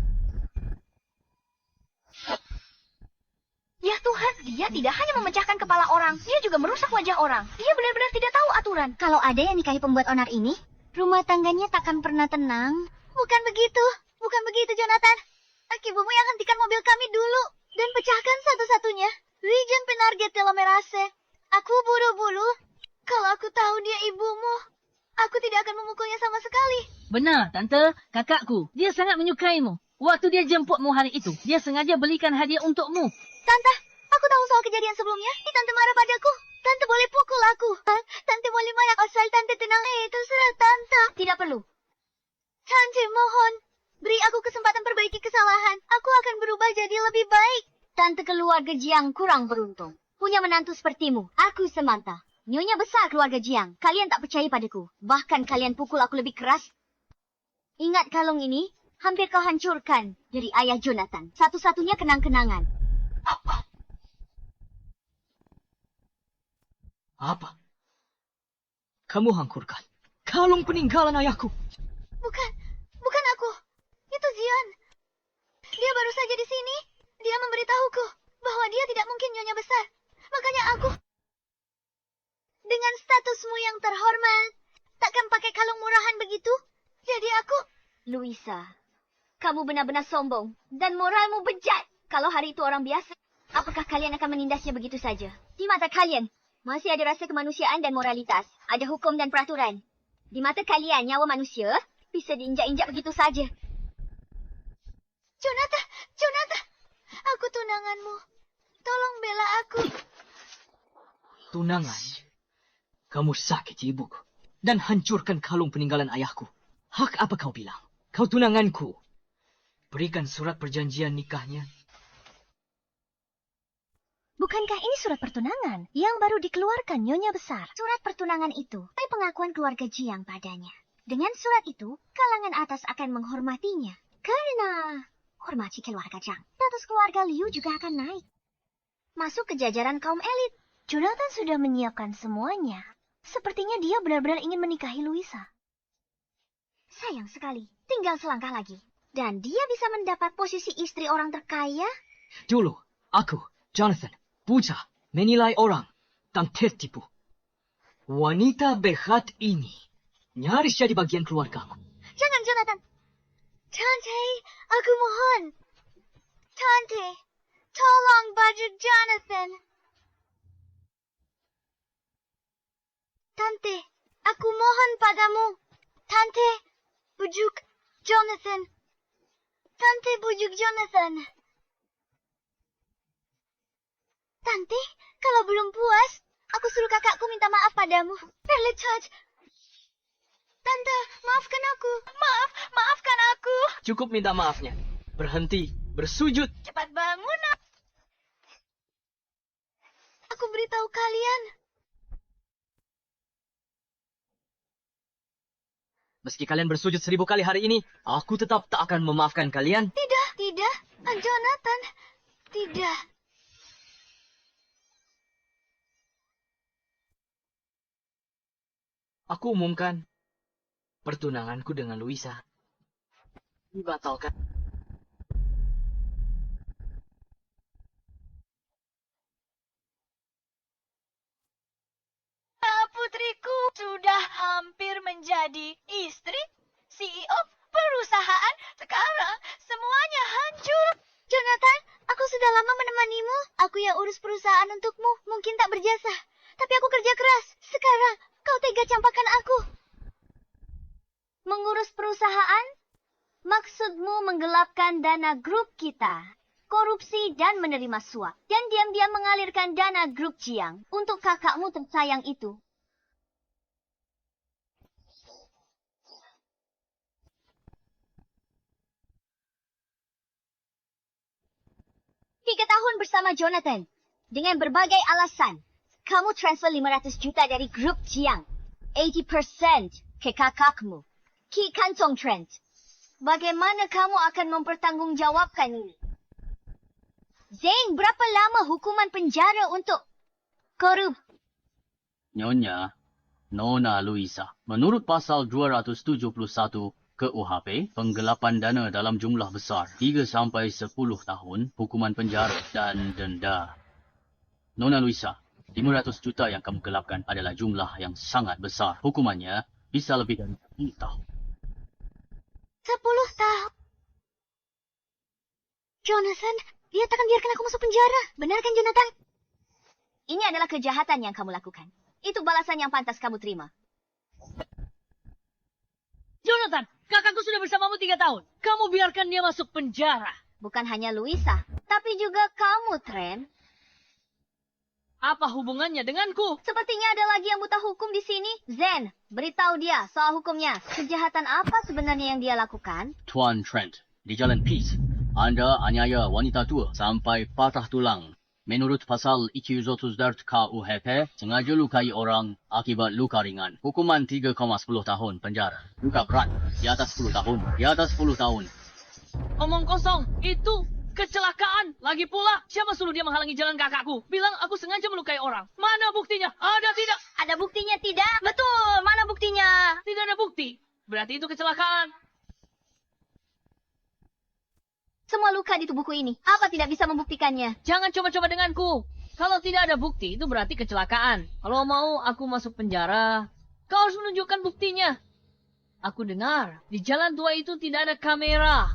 Ya Tuhan, dia tidak hanya memecahkan kepala orang, dia juga merusak wajah orang. Dia benar-benar tidak tahu aturan. Kalau ada yang nikahi pembuat onar ini, rumah tangganya takkan pernah tenang. Bukan begitu, Jonathan. Ibumu yang hentikan mobil kami dulu dan pecahkan satu-satunya. Region penarget telomerase. Aku buru-buru. Kalau aku tahu dia ibumu, aku tidak akan memukulnya sama sekali. Benar, Tante. Kakakku, dia sangat menyukaimu. Waktu dia jemputmu hari itu, dia sengaja belikan hadiah untukmu. Tante, aku tahu soal kejadian sebelumnya. Tante marah padaku. Tante boleh pukul aku. Tante boleh marah asal Tante tenang. Terserah Tante. Tidak perlu. Tante, mohon. Beri aku kesempatan perbaiki kesalahan. Aku akan berubah jadi lebih baik. Tante keluarga Jiang kurang beruntung. Punya menantu sepertimu. Aku Samantha. Nyonya besar keluarga Jiang. Kalian tak percaya padaku. Bahkan kalian pukul aku lebih keras. Ingat kalung ini? Hampir kau hancurkan dari ayah Jonathan. Satu-satunya kenang-kenangan. Apa? Kamu hancurkan kalung peninggalan ayahku. Bukan aku. Itu Zion. Dia baru saja di sini. Dia memberitahuku bahwa dia tidak mungkin nyonya besar. Makanya aku, dengan statusmu yang terhormat, takkan pakai kalung murahan begitu. Jadi aku... Luisa, kamu benar-benar sombong dan moralmu bejat. Kalau hari itu orang biasa, apakah kalian akan menindasnya begitu saja? Di mata kalian, masih ada rasa kemanusiaan dan moralitas. Ada hukum dan peraturan. Di mata kalian, nyawa manusia bisa diinjak-injak begitu saja. Jonathan, aku tunanganmu. Tolong bela aku. Tunangan? Kamu sakit ibuku dan hancurkan kalung peninggalan ayahku. Hak apa kau bilang? Kau tunanganku. Berikan surat perjanjian nikahnya. Bukankah ini surat pertunangan yang baru dikeluarkan nyonya besar? Surat pertunangan itu pengakuan keluarga Jiang padanya. Dengan surat itu, kalangan atas akan menghormatinya. Karena hormati keluarga Zhang, status keluarga Liu juga akan naik. Masuk ke jajaran kaum elit. Jonathan sudah menyiapkan semuanya. Sepertinya dia benar-benar ingin menikahi Louisa. Sayang sekali, tinggal selangkah lagi. Dan dia bisa mendapat posisi istri orang terkaya. Dulu, aku, Jonathan, buta, menilai orang, dan tertipu. Wanita behat ini nyaris jadi bagian keluargaku. Jangan, Jonathan. Tante, aku mohon. Tante, tolong bujuk Jonathan. Tante, aku mohon padamu. Tante, bujuk Jonathan. Tante, bujuk Jonathan. Tante, kalau belum puas, aku suruh kakakku minta maaf padamu. Perletot. Tante, maafkan aku. Maafkan aku. Cukup minta maafnya. Berhenti, bersujud. Cepat bangun. Aku beritahu kalian. Meski kalian bersujud 1000 kali hari ini, aku tetap tak akan memaafkan kalian. Tidak. Jonathan, tidak. Aku umumkan pertunanganku dengan Louisa dibatalkan. Putriku sudah hampir menjadi istri CEO perusahaan. Sekarang semuanya hancur. Jonathan, aku sudah lama menemanimu. Aku yang urus perusahaan untukmu. Mungkin tak berjasa, tapi aku kerja keras. Sekarang kau tega campakkan aku. Mengurus perusahaan? Maksudmu menggelapkan dana grup kita, korupsi dan menerima suap, dan diam-diam mengalirkan dana grup Jiang untuk kakakmu tersayang itu. 3 tahun bersama Jonathan. Dengan berbagai alasan, kamu transfer 500 juta dari grup Jiang. 80% ke kakakmu, Ki Kantong Trent. Bagaimana kamu akan mempertanggungjawabkan ini? Zane, berapa lama hukuman penjara untuk korup? Nyonya, Nona Louisa, menurut pasal 271 KUHP, penggelapan dana dalam jumlah besar 3 sampai 10 tahun, hukuman penjara dan denda. Nona Louisa, 500 juta yang kamu gelapkan adalah jumlah yang sangat besar. Hukumannya bisa lebih dari 10 tahun. 10 tahun. Jonathan, dia takkan biarkan aku masuk penjara. Benar kan, Jonathan? Ini adalah kejahatan yang kamu lakukan. Itu balasan yang pantas kamu terima. Jonathan, kakakku sudah bersamamu 3 tahun. Kamu biarkan dia masuk penjara. Bukan hanya Louisa, tapi juga kamu, Trent. Apa hubungannya denganku? Sepertinya ada lagi yang buta hukum di sini. Zen, beritahu dia soal hukumnya. Kejahatan apa sebenarnya yang dia lakukan? Tuan Trent, di Jalan Peace, Anda aniaya wanita tua sampai patah tulang. Menurut pasal 204 KUHP, sengaja lukai orang akibat luka ringan. Hukuman 3,10 tahun penjara. Luka berat, di atas 10 tahun. Di atas 10 tahun. Omong kosong, itu kecelakaan. Lagi pula, siapa suruh dia menghalangi jalan kakakku? Bilang aku sengaja melukai orang. Mana buktinya? Ada tidak? Ada buktinya tidak? Betul, mana buktinya? Tidak ada bukti. Berarti itu kecelakaan. Semua luka di tubuhku ini. Apa tidak bisa membuktikannya? Jangan coba-coba denganku. Kalau tidak ada bukti, itu berarti kecelakaan. Kalau mau aku masuk penjara, kau harus menunjukkan buktinya. Aku dengar, di jalan tua itu tidak ada kamera.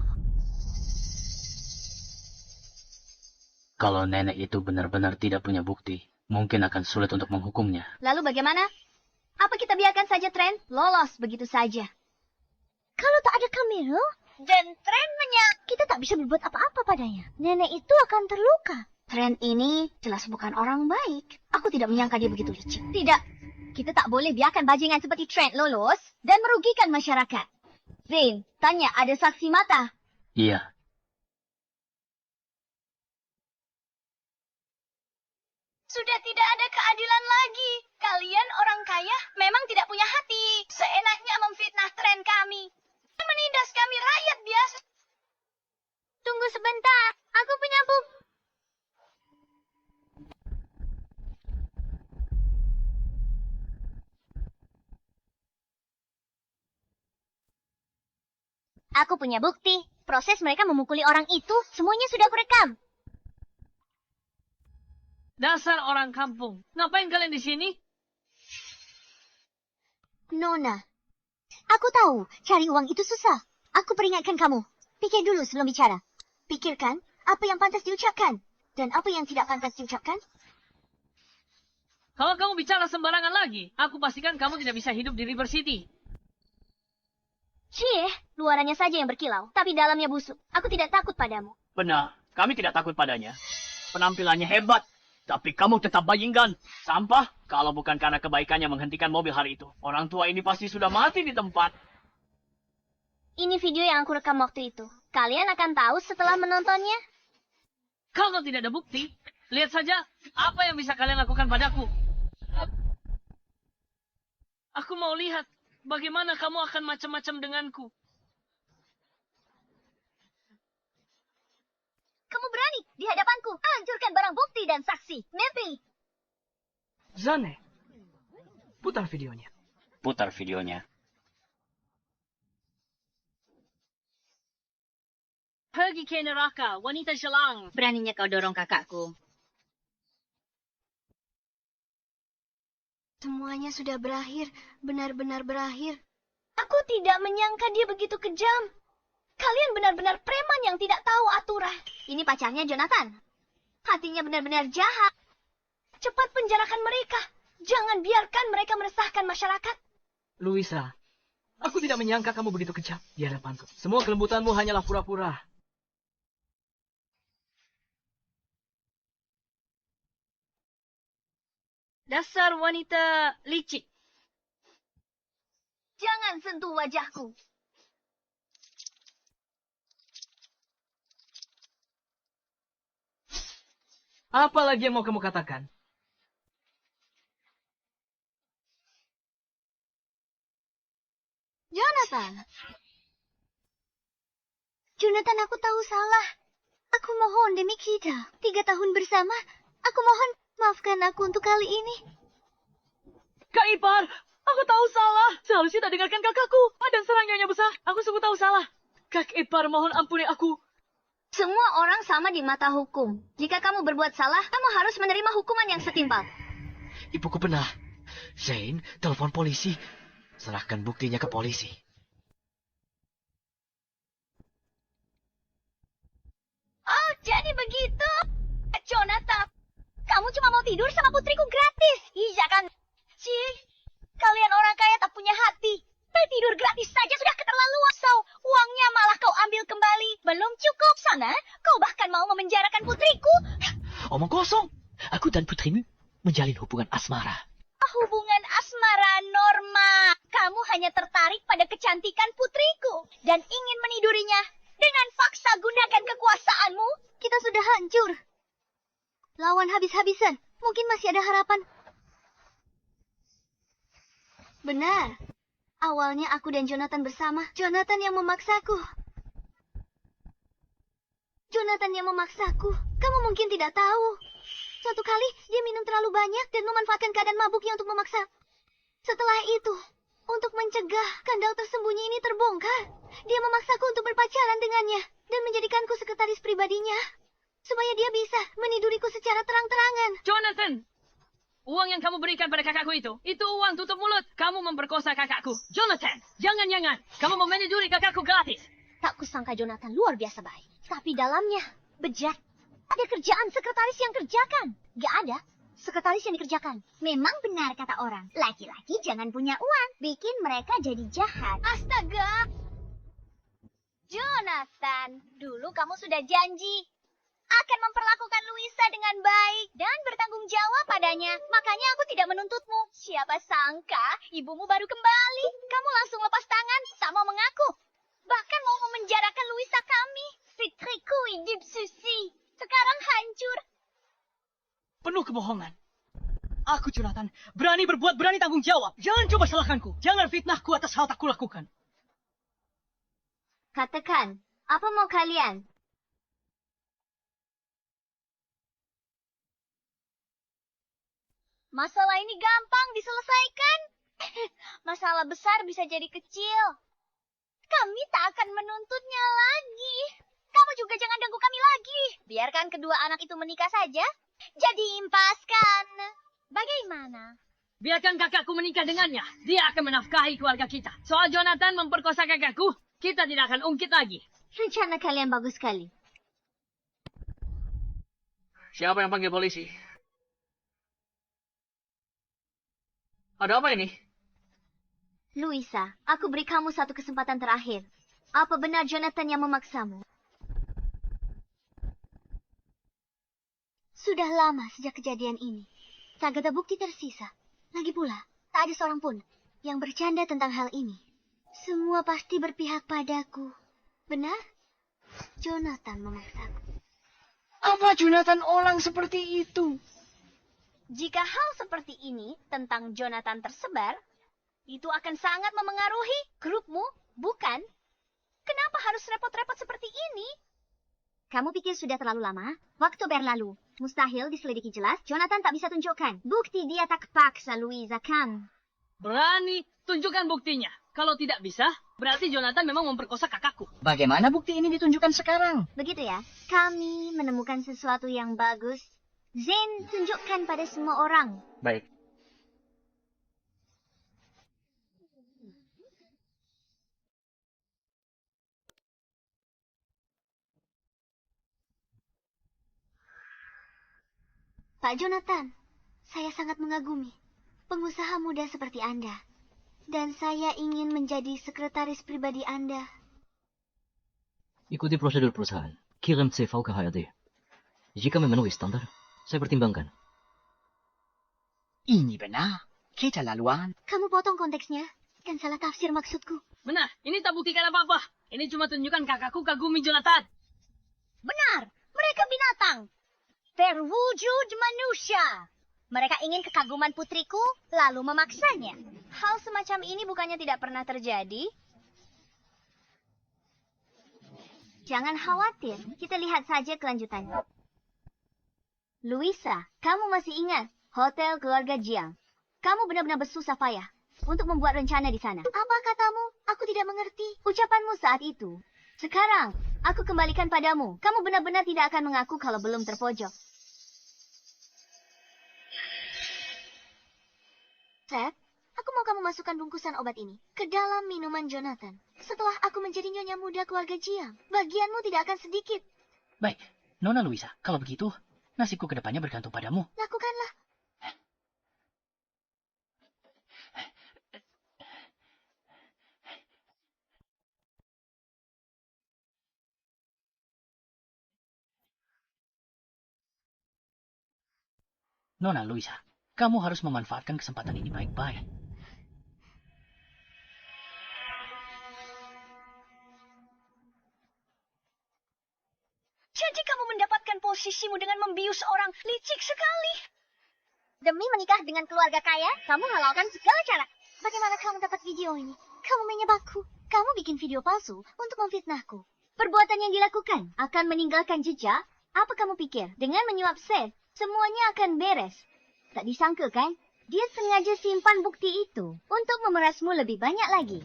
Kalau nenek itu benar-benar tidak punya bukti, mungkin akan sulit untuk menghukumnya. Lalu bagaimana? Apa kita biarkan saja Trent lolos begitu saja? Kalau tak ada kamera, dan Trent kita tak bisa berbuat apa-apa padanya. Nenek itu akan terluka. Trent ini jelas bukan orang baik. Aku tidak menyangka dia begitu licik. Tidak. Kita tak boleh biarkan bajingan seperti Trent lolos dan merugikan masyarakat. Zane, tanya ada saksi mata. Iya. Sudah tidak ada keadilan lagi. Kalian orang kaya memang tidak punya hati. Seenaknya memfitnah Trent kami. Menindas kami rakyat biasa. sebentar. Aku punya bukti. Aku punya bukti. Proses mereka memukuli orang itu, semuanya sudah kurekam. Dasar orang kampung. Ngapain kalian di sini? Nona, aku tahu cari uang itu susah. Aku peringatkan kamu. Pikir dulu sebelum bicara. Pikirkan apa yang pantas diucapkan dan apa yang tidak pantas diucapkan. Kalau kamu bicara sembarangan lagi, aku pastikan kamu tidak bisa hidup di River City. Cie, luarannya saja yang berkilau, tapi dalamnya busuk. Aku tidak takut padamu. Benar, kami tidak takut padanya. Penampilannya hebat, tapi kamu tetap bajingan. Sampah, kalau bukan karena kebaikannya menghentikan mobil hari itu. Orang tua ini pasti sudah mati di tempat. Ini video yang aku rekam waktu itu. Kalian akan tahu setelah menontonnya. Kalau tidak ada bukti, lihat saja apa yang bisa kalian lakukan padaku. Aku mau lihat bagaimana kamu akan macam-macam denganku. Kamu berani di hadapanku hancurkan barang bukti dan saksi. Mimpi. Zane, putar videonya. Putar videonya. Pergi ke neraka, wanita jelang. Beraninya kau dorong kakakku. Semuanya sudah berakhir, benar-benar berakhir. Aku tidak menyangka dia begitu kejam. Kalian benar-benar preman yang tidak tahu aturan. Ini pacarnya Jonathan. Hatinya benar-benar jahat. Cepat penjarakan mereka. Jangan biarkan mereka meresahkan masyarakat. Luisa, aku tidak menyangka kamu begitu kejam di hadapanku. Semua kelembutanmu hanyalah pura-pura. Dasar wanita licik. Jangan sentuh wajahku. Apa lagi yang mau kamu katakan? Jonathan. Jonathan, aku tahu salah. Aku mohon demi kita. 3 tahun bersama. Aku mohon, maafkan aku untuk kali ini. Kak Ipar, aku tahu salah. Seharusnya tak dengarkan kakakku. Dan serang Nyonya Besar. Aku sungguh tahu salah. Kak Ipar, mohon ampuni aku. Semua orang sama di mata hukum. Jika kamu berbuat salah, kamu harus menerima hukuman yang setimpal. Ibuku benar. Zane, telepon polisi. Serahkan buktinya ke polisi. Oh, jadi begitu. Jonathan, kamu cuma mau tidur sama putriku gratis. Iya kan? Cih, kalian orang kaya tak punya hati. Tidur gratis saja sudah keterlaluan. Uangnya malah kau ambil kembali. Belum cukup sana. Kau bahkan mau memenjarakan putriku. Omong kosong. Aku dan putrimu menjalin hubungan asmara. Hubungan asmara norma. Kamu hanya tertarik pada kecantikan putriku. Dan ingin menidurinya. Dengan paksa gunakan kekuasaanmu. Kita sudah hancur. Lawan habis-habisan. Mungkin masih ada harapan. Benar. Awalnya aku dan Jonathan bersama. Jonathan yang memaksaku. Jonathan yang memaksaku. Kamu mungkin tidak tahu. Suatu kali, dia minum terlalu banyak dan memanfaatkan keadaan mabuknya untuk memaksa. Setelah itu, untuk mencegah skandal tersembunyi ini terbongkar, dia memaksaku untuk berpacaran dengannya dan menjadikanku sekretaris pribadinya. Supaya dia bisa meniduriku secara terang-terangan. Jonathan, uang yang kamu berikan pada kakakku itu uang tutup mulut. Kamu memperkosa kakakku. Jonathan, jangan-jangan kamu meniduri kakakku gratis. Tak kusangka Jonathan luar biasa baik. Tapi dalamnya, bejat. Ada kerjaan sekretaris yang kerjakan. Gak ada. Sekretaris yang dikerjakan. Memang benar kata orang. Laki-laki jangan punya uang. Bikin mereka jadi jahat. Astaga. Jonathan, dulu kamu sudah janji akan memperlakukan Luisa dengan baik dan bertanggung jawab padanya. Makanya aku tidak menuntutmu. Siapa sangka ibumu baru kembali. Kamu langsung lepas tangan, tak mau mengaku. Bahkan mau memenjarakan Luisa kami. Fitriku hidup susi. Sekarang hancur. Penuh kebohongan. Aku, Jonathan, berani berbuat, berani tanggung jawab. Jangan coba salahkanku. Jangan fitnahku atas hal tak kulakukan. Katakan, apa mau kalian? Masalah ini gampang diselesaikan. Masalah besar bisa jadi kecil. Kami tak akan menuntutnya lagi. Kamu juga jangan ganggu kami lagi. Biarkan kedua anak itu menikah saja. Jadi impaskan. Bagaimana? Biarkan kakakku menikah dengannya. Dia akan menafkahi keluarga kita. Soal Jonathan memperkosa kakakku, kita tidak akan ungkit lagi. Rencana kalian bagus sekali. Siapa yang panggil polisi? Ada apa ini? Luisa, aku beri kamu satu kesempatan terakhir. Apa benar Jonathan yang memaksamu? Sudah lama sejak kejadian ini. Tak ada bukti tersisa. Lagi pula, tak ada seorang pun yang bercanda tentang hal ini. Semua pasti berpihak padaku. Benar? Jonathan memaksaku. Apa Jonathan orang seperti itu? Jika hal seperti ini tentang Jonathan tersebar, itu akan sangat memengaruhi grupmu, bukan? Kenapa harus repot-repot seperti ini? Kamu pikir sudah terlalu lama? Waktu berlalu. Mustahil diselidiki jelas. Jonathan tak bisa tunjukkan. Bukti dia tak paksa Luisa, kan? Berani, tunjukkan buktinya. Kalau tidak bisa, berarti Jonathan memang memperkosa kakakku. Bagaimana bukti ini ditunjukkan sekarang? Begitu ya. Kami menemukan sesuatu yang bagus. Zane, tunjukkan pada semua orang. Baik. Pak Jonathan, saya sangat mengagumi pengusaha muda seperti Anda. Dan saya ingin menjadi sekretaris pribadi Anda. Ikuti prosedur perusahaan. Kirim CV ke HRD. Jika memenuhi standar, saya pertimbangkan. Ini benar. Keterlaluan. Kamu potong konteksnya dan salah tafsir maksudku. Benar, ini tak buktikan apa-apa. Ini cuma tunjukkan kakakku kagumi Jonathan. Benar, mereka binatang. Berwujud manusia. Mereka ingin kekaguman putriku, lalu memaksanya. Hal semacam ini bukannya tidak pernah terjadi. Jangan khawatir, kita lihat saja kelanjutannya. Luisa, kamu masih ingat Hotel Keluarga Jiang? Kamu benar-benar bersusah payah untuk membuat rencana di sana. Apa katamu? Aku tidak mengerti. Ucapanmu saat itu. Sekarang, aku kembalikan padamu. Kamu benar-benar tidak akan mengaku kalau belum terpojok. Seth, aku mau kamu masukkan bungkusan obat ini ke dalam minuman Jonathan. Setelah aku menjadi nyonya muda keluarga Jiang, bagianmu tidak akan sedikit. Baik, Nona Luisa, kalau begitu, nasibku ke depannya bergantung padamu. Lakukanlah. Nona Luisa, kamu harus memanfaatkan kesempatan ini baik-baik. Jadi kamu mendapatkan posisimu dengan membius orang, licik sekali. Demi menikah dengan keluarga kaya, kamu halalkan segala cara. Bagaimana kamu dapat video ini? Kamu menyebabku. Kamu bikin video palsu untuk memfitnahku. Perbuatan yang dilakukan akan meninggalkan jejak. Apa kamu pikir? Dengan menyuap Seth, semuanya akan beres. Tak disangka kan? Dia sengaja simpan bukti itu untuk memerasmu lebih banyak lagi.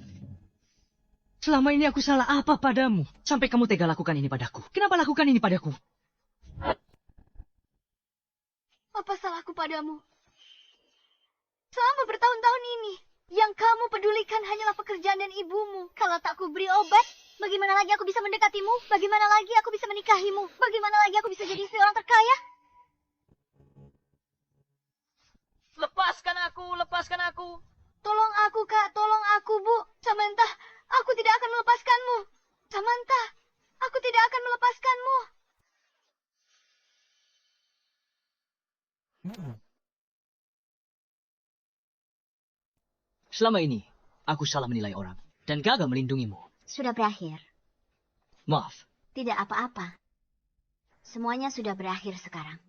Selama ini aku salah apa padamu? Sampai kamu tega lakukan ini padaku. Kenapa lakukan ini padaku? Apa salahku padamu? Selama bertahun-tahun ini, yang kamu pedulikan hanyalah pekerjaan dan ibumu. Kalau tak kuberi obat, bagaimana lagi aku bisa mendekatimu? Bagaimana lagi aku bisa menikahimu? Bagaimana lagi aku bisa jadi istri orang terkaya? Lepaskan aku. Tolong aku, Kak. Tolong aku, Bu. Samantha, aku tidak akan melepaskanmu. Samantha, aku tidak akan melepaskanmu. Selama ini, aku salah menilai orang dan gagal melindungimu. Sudah berakhir. Maaf. Tidak apa-apa. Semuanya sudah berakhir sekarang.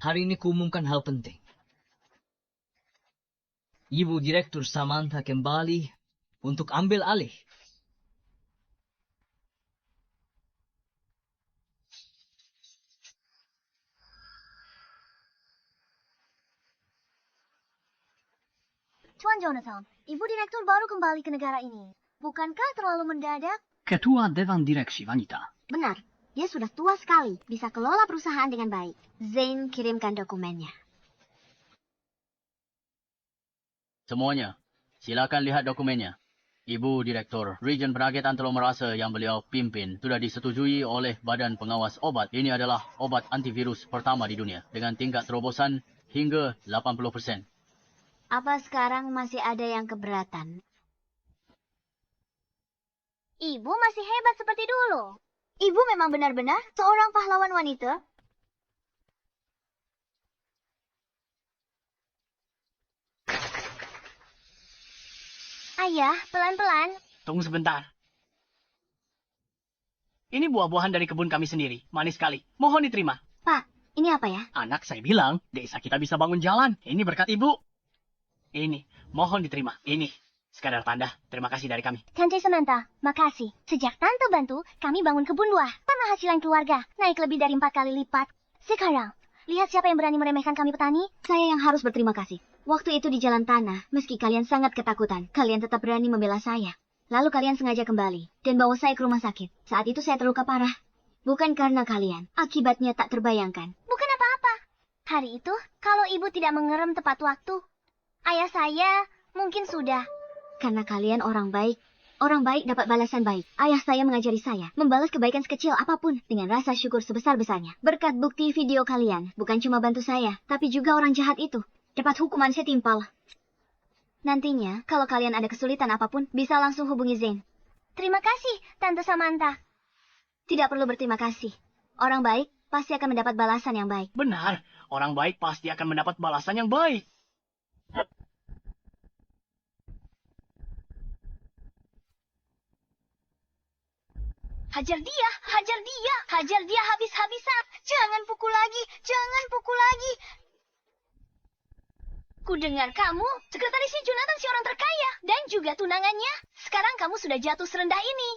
Hari ini kuumumkan hal penting. Ibu Direktur Samantha kembali untuk ambil alih. Tuan Jonathan, Ibu Direktur baru kembali ke negara ini. Bukankah terlalu mendadak? Ketua Dewan Direksi Wanita. Benar, dia sudah tua sekali, bisa kelola perusahaan dengan baik. Zane kirimkan dokumennya. Semuanya, silakan lihat dokumennya. Ibu Direktur, Region Penagihan Telur Merasa yang beliau pimpin sudah disetujui oleh Badan Pengawas Obat. Ini adalah obat antivirus pertama di dunia dengan tingkat terobosan hingga 80%. Apa sekarang masih ada yang keberatan? Ibu masih hebat seperti dulu. Ibu memang benar-benar seorang pahlawan wanita. Ayah, pelan-pelan. Tunggu sebentar. Ini buah-buahan dari kebun kami sendiri. Manis sekali. Mohon diterima. Pak, ini apa ya? Anak saya bilang, desa kita bisa bangun jalan. Ini berkat ibu. Ini, mohon diterima. Ini, sekadar tanda. Terima kasih dari kami. Tante Samantha, makasih. Sejak Tante bantu, kami bangun kebun buah. Penghasilan keluarga naik lebih dari 4 kali lipat. Sekarang, lihat siapa yang berani meremehkan kami petani. Saya yang harus berterima kasih. Waktu itu di jalan tanah, meski kalian sangat ketakutan, kalian tetap berani membela saya. Lalu kalian sengaja kembali dan bawa saya ke rumah sakit. Saat itu saya terluka parah. Bukan karena kalian, akibatnya tak terbayangkan. Bukan apa-apa. Hari itu, kalau ibu tidak mengerem tepat waktu, ayah saya mungkin sudah. Karena kalian orang baik. Orang baik dapat balasan baik. Ayah saya mengajari saya membalas kebaikan sekecil apapun dengan rasa syukur sebesar-besarnya. Berkat bukti video kalian, bukan cuma bantu saya, tapi juga orang jahat itu dapat hukuman setimpal. Nantinya, kalau kalian ada kesulitan apapun, bisa langsung hubungi Zane. Terima kasih, Tante Samantha. Tidak perlu berterima kasih. Orang baik pasti akan mendapat balasan yang baik. Benar, orang baik pasti akan mendapat balasan yang baik. Hajar dia, hajar dia, hajar dia habis-habisan. Jangan pukul lagi, jangan pukul lagi. Ku dengar kamu, sekretarisnya Jonathan si orang terkaya, dan juga tunangannya. Sekarang kamu sudah jatuh serendah ini.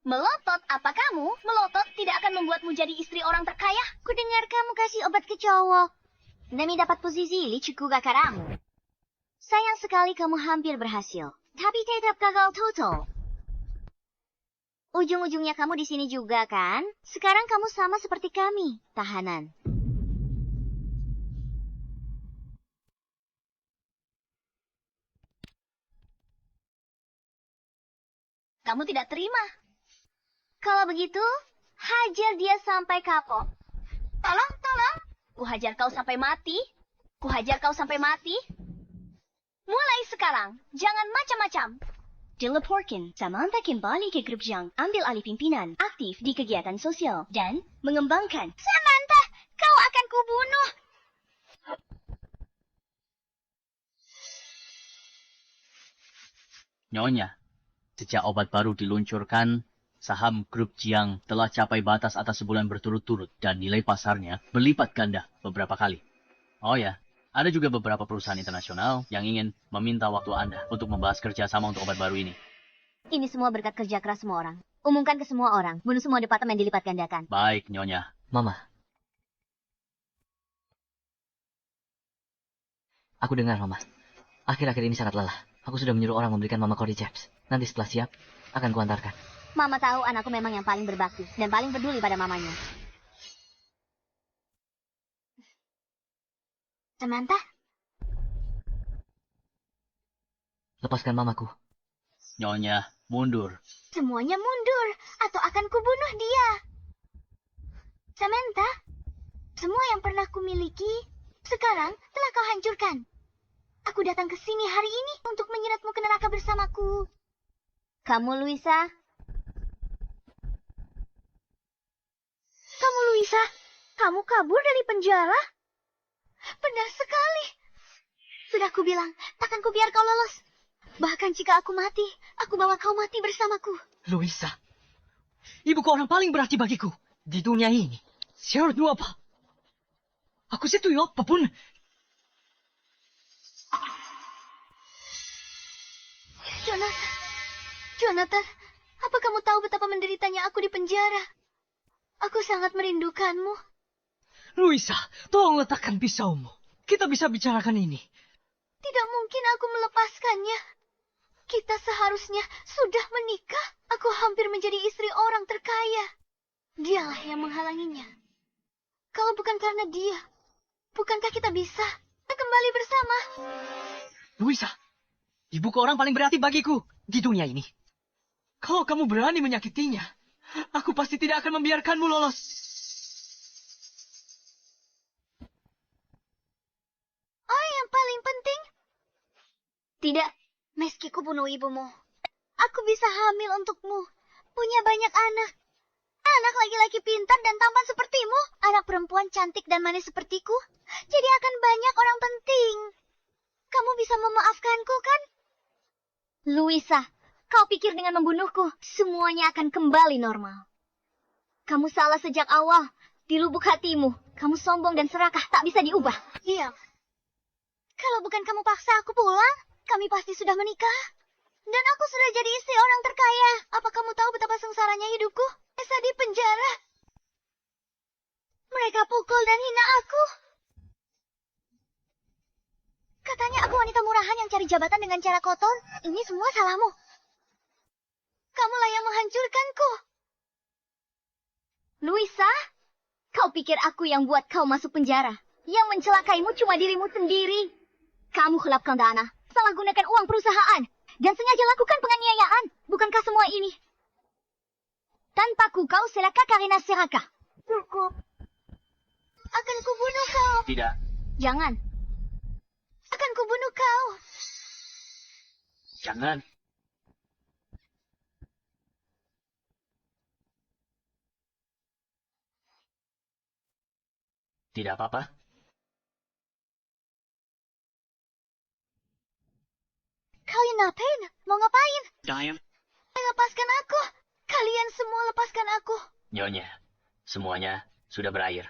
Melotot apa kamu? Melotot tidak akan membuatmu jadi istri orang terkaya. Ku dengar kamu kasih obat ke cowok demi dapat posisi licuku kakaramu. Sayang sekali kamu hampir berhasil, tapi tetap gagal total. Ujung-ujungnya kamu di sini juga kan? Sekarang kamu sama seperti kami, tahanan. Kamu tidak terima. Kalau begitu, hajar dia sampai kapok. Tolong, tolong. Ku hajar kau sampai mati. Ku hajar kau sampai mati. Mulai sekarang, jangan macam-macam. Dilaporkan, Samantha kembali ke grup Zhang, ambil alih pimpinan, aktif di kegiatan sosial, dan mengembangkan. Samantha, kau akan kubunuh. Nyonya, sejak obat baru diluncurkan, saham grup Jiang telah capai batas atas sebulan berturut-turut dan nilai pasarnya berlipat ganda beberapa kali. Oh ya, ada juga beberapa perusahaan internasional yang ingin meminta waktu Anda untuk membahas kerjasama untuk obat baru ini. Ini semua berkat kerja keras semua orang. Umumkan ke semua orang, bunuh semua departemen dilipat gandakan. Baik, Nyonya. Mama. Aku dengar, Mama. Akhir-akhir ini sangat lelah. Aku sudah menyuruh orang memberikan Mama Cody Chaps. Nanti setelah siap, akan kuantarkan. Mama tahu anakku memang yang paling berbakti dan paling peduli pada mamanya. Samantha? Lepaskan mamaku. Nyonya, mundur. Semuanya mundur, atau akan kubunuh dia. Samantha, semua yang pernah kumiliki, sekarang telah kau hancurkan. Aku datang ke sini hari ini untuk menyeretmu ke neraka bersamaku. Kamu, Luisa? Kamu, Luisa? Kamu kabur dari penjara? Benar sekali. Sudah kubilang, takkan kubiar kau lolos. Bahkan jika aku mati, aku bawa kau mati bersamaku. Luisa, ibuku orang paling berarti bagiku di dunia ini. Syaratmu apa? Aku setuju apapun. Jonathan, apa kamu tahu betapa menderitanya aku di penjara? Aku sangat merindukanmu. Luisa, tolong letakkan pisaumu. Kita bisa bicarakan ini. Tidak mungkin aku melepaskannya. Kita seharusnya sudah menikah. Aku hampir menjadi istri orang terkaya. Dialah yang menghalanginya. Kalau bukan karena dia, bukankah kita bisa kembali bersama? Luisa, ibuku orang paling berarti bagiku di dunia ini. Kalau kamu berani menyakitinya, aku pasti tidak akan membiarkanmu lolos. Oh, yang paling penting? Tidak. Meski ku bunuh ibumu, aku bisa hamil untukmu. Punya banyak anak. Anak laki-laki pintar dan tampan sepertimu. Anak perempuan cantik dan manis sepertiku. Jadi akan banyak orang penting. Kamu bisa memaafkanku, kan? Luisa, kau pikir dengan membunuhku, semuanya akan kembali normal. Kamu salah sejak awal. Di lubuk hatimu, kamu sombong dan serakah, tak bisa diubah. Iya. Kalau bukan kamu paksa aku pulang, kami pasti sudah menikah. Dan aku sudah jadi istri orang terkaya. Apa kamu tahu betapa sengsaranya hidupku? Esa di penjara. Mereka pukul dan hina aku. Katanya aku wanita murahan yang cari jabatan dengan cara kotor. Ini semua salahmu. Kamulah yang menghancurkanku. Luisa, kau pikir aku yang buat kau masuk penjara? Yang mencelakaimu cuma dirimu sendiri. Kamu gelapkan dana, salah gunakan uang perusahaan, dan sengaja lakukan penganiayaan. Bukankah semua ini? Tanpaku kau celaka karena serakah. Cukup. Akan kubunuh kau. Tidak. Jangan. Akan kubunuh kau. Jangan. Tidak apa-apa. Kalian ngapain? Mau ngapain? Diam. Lepaskan aku. Kalian semua lepaskan aku. Nyonya, semuanya sudah berakhir.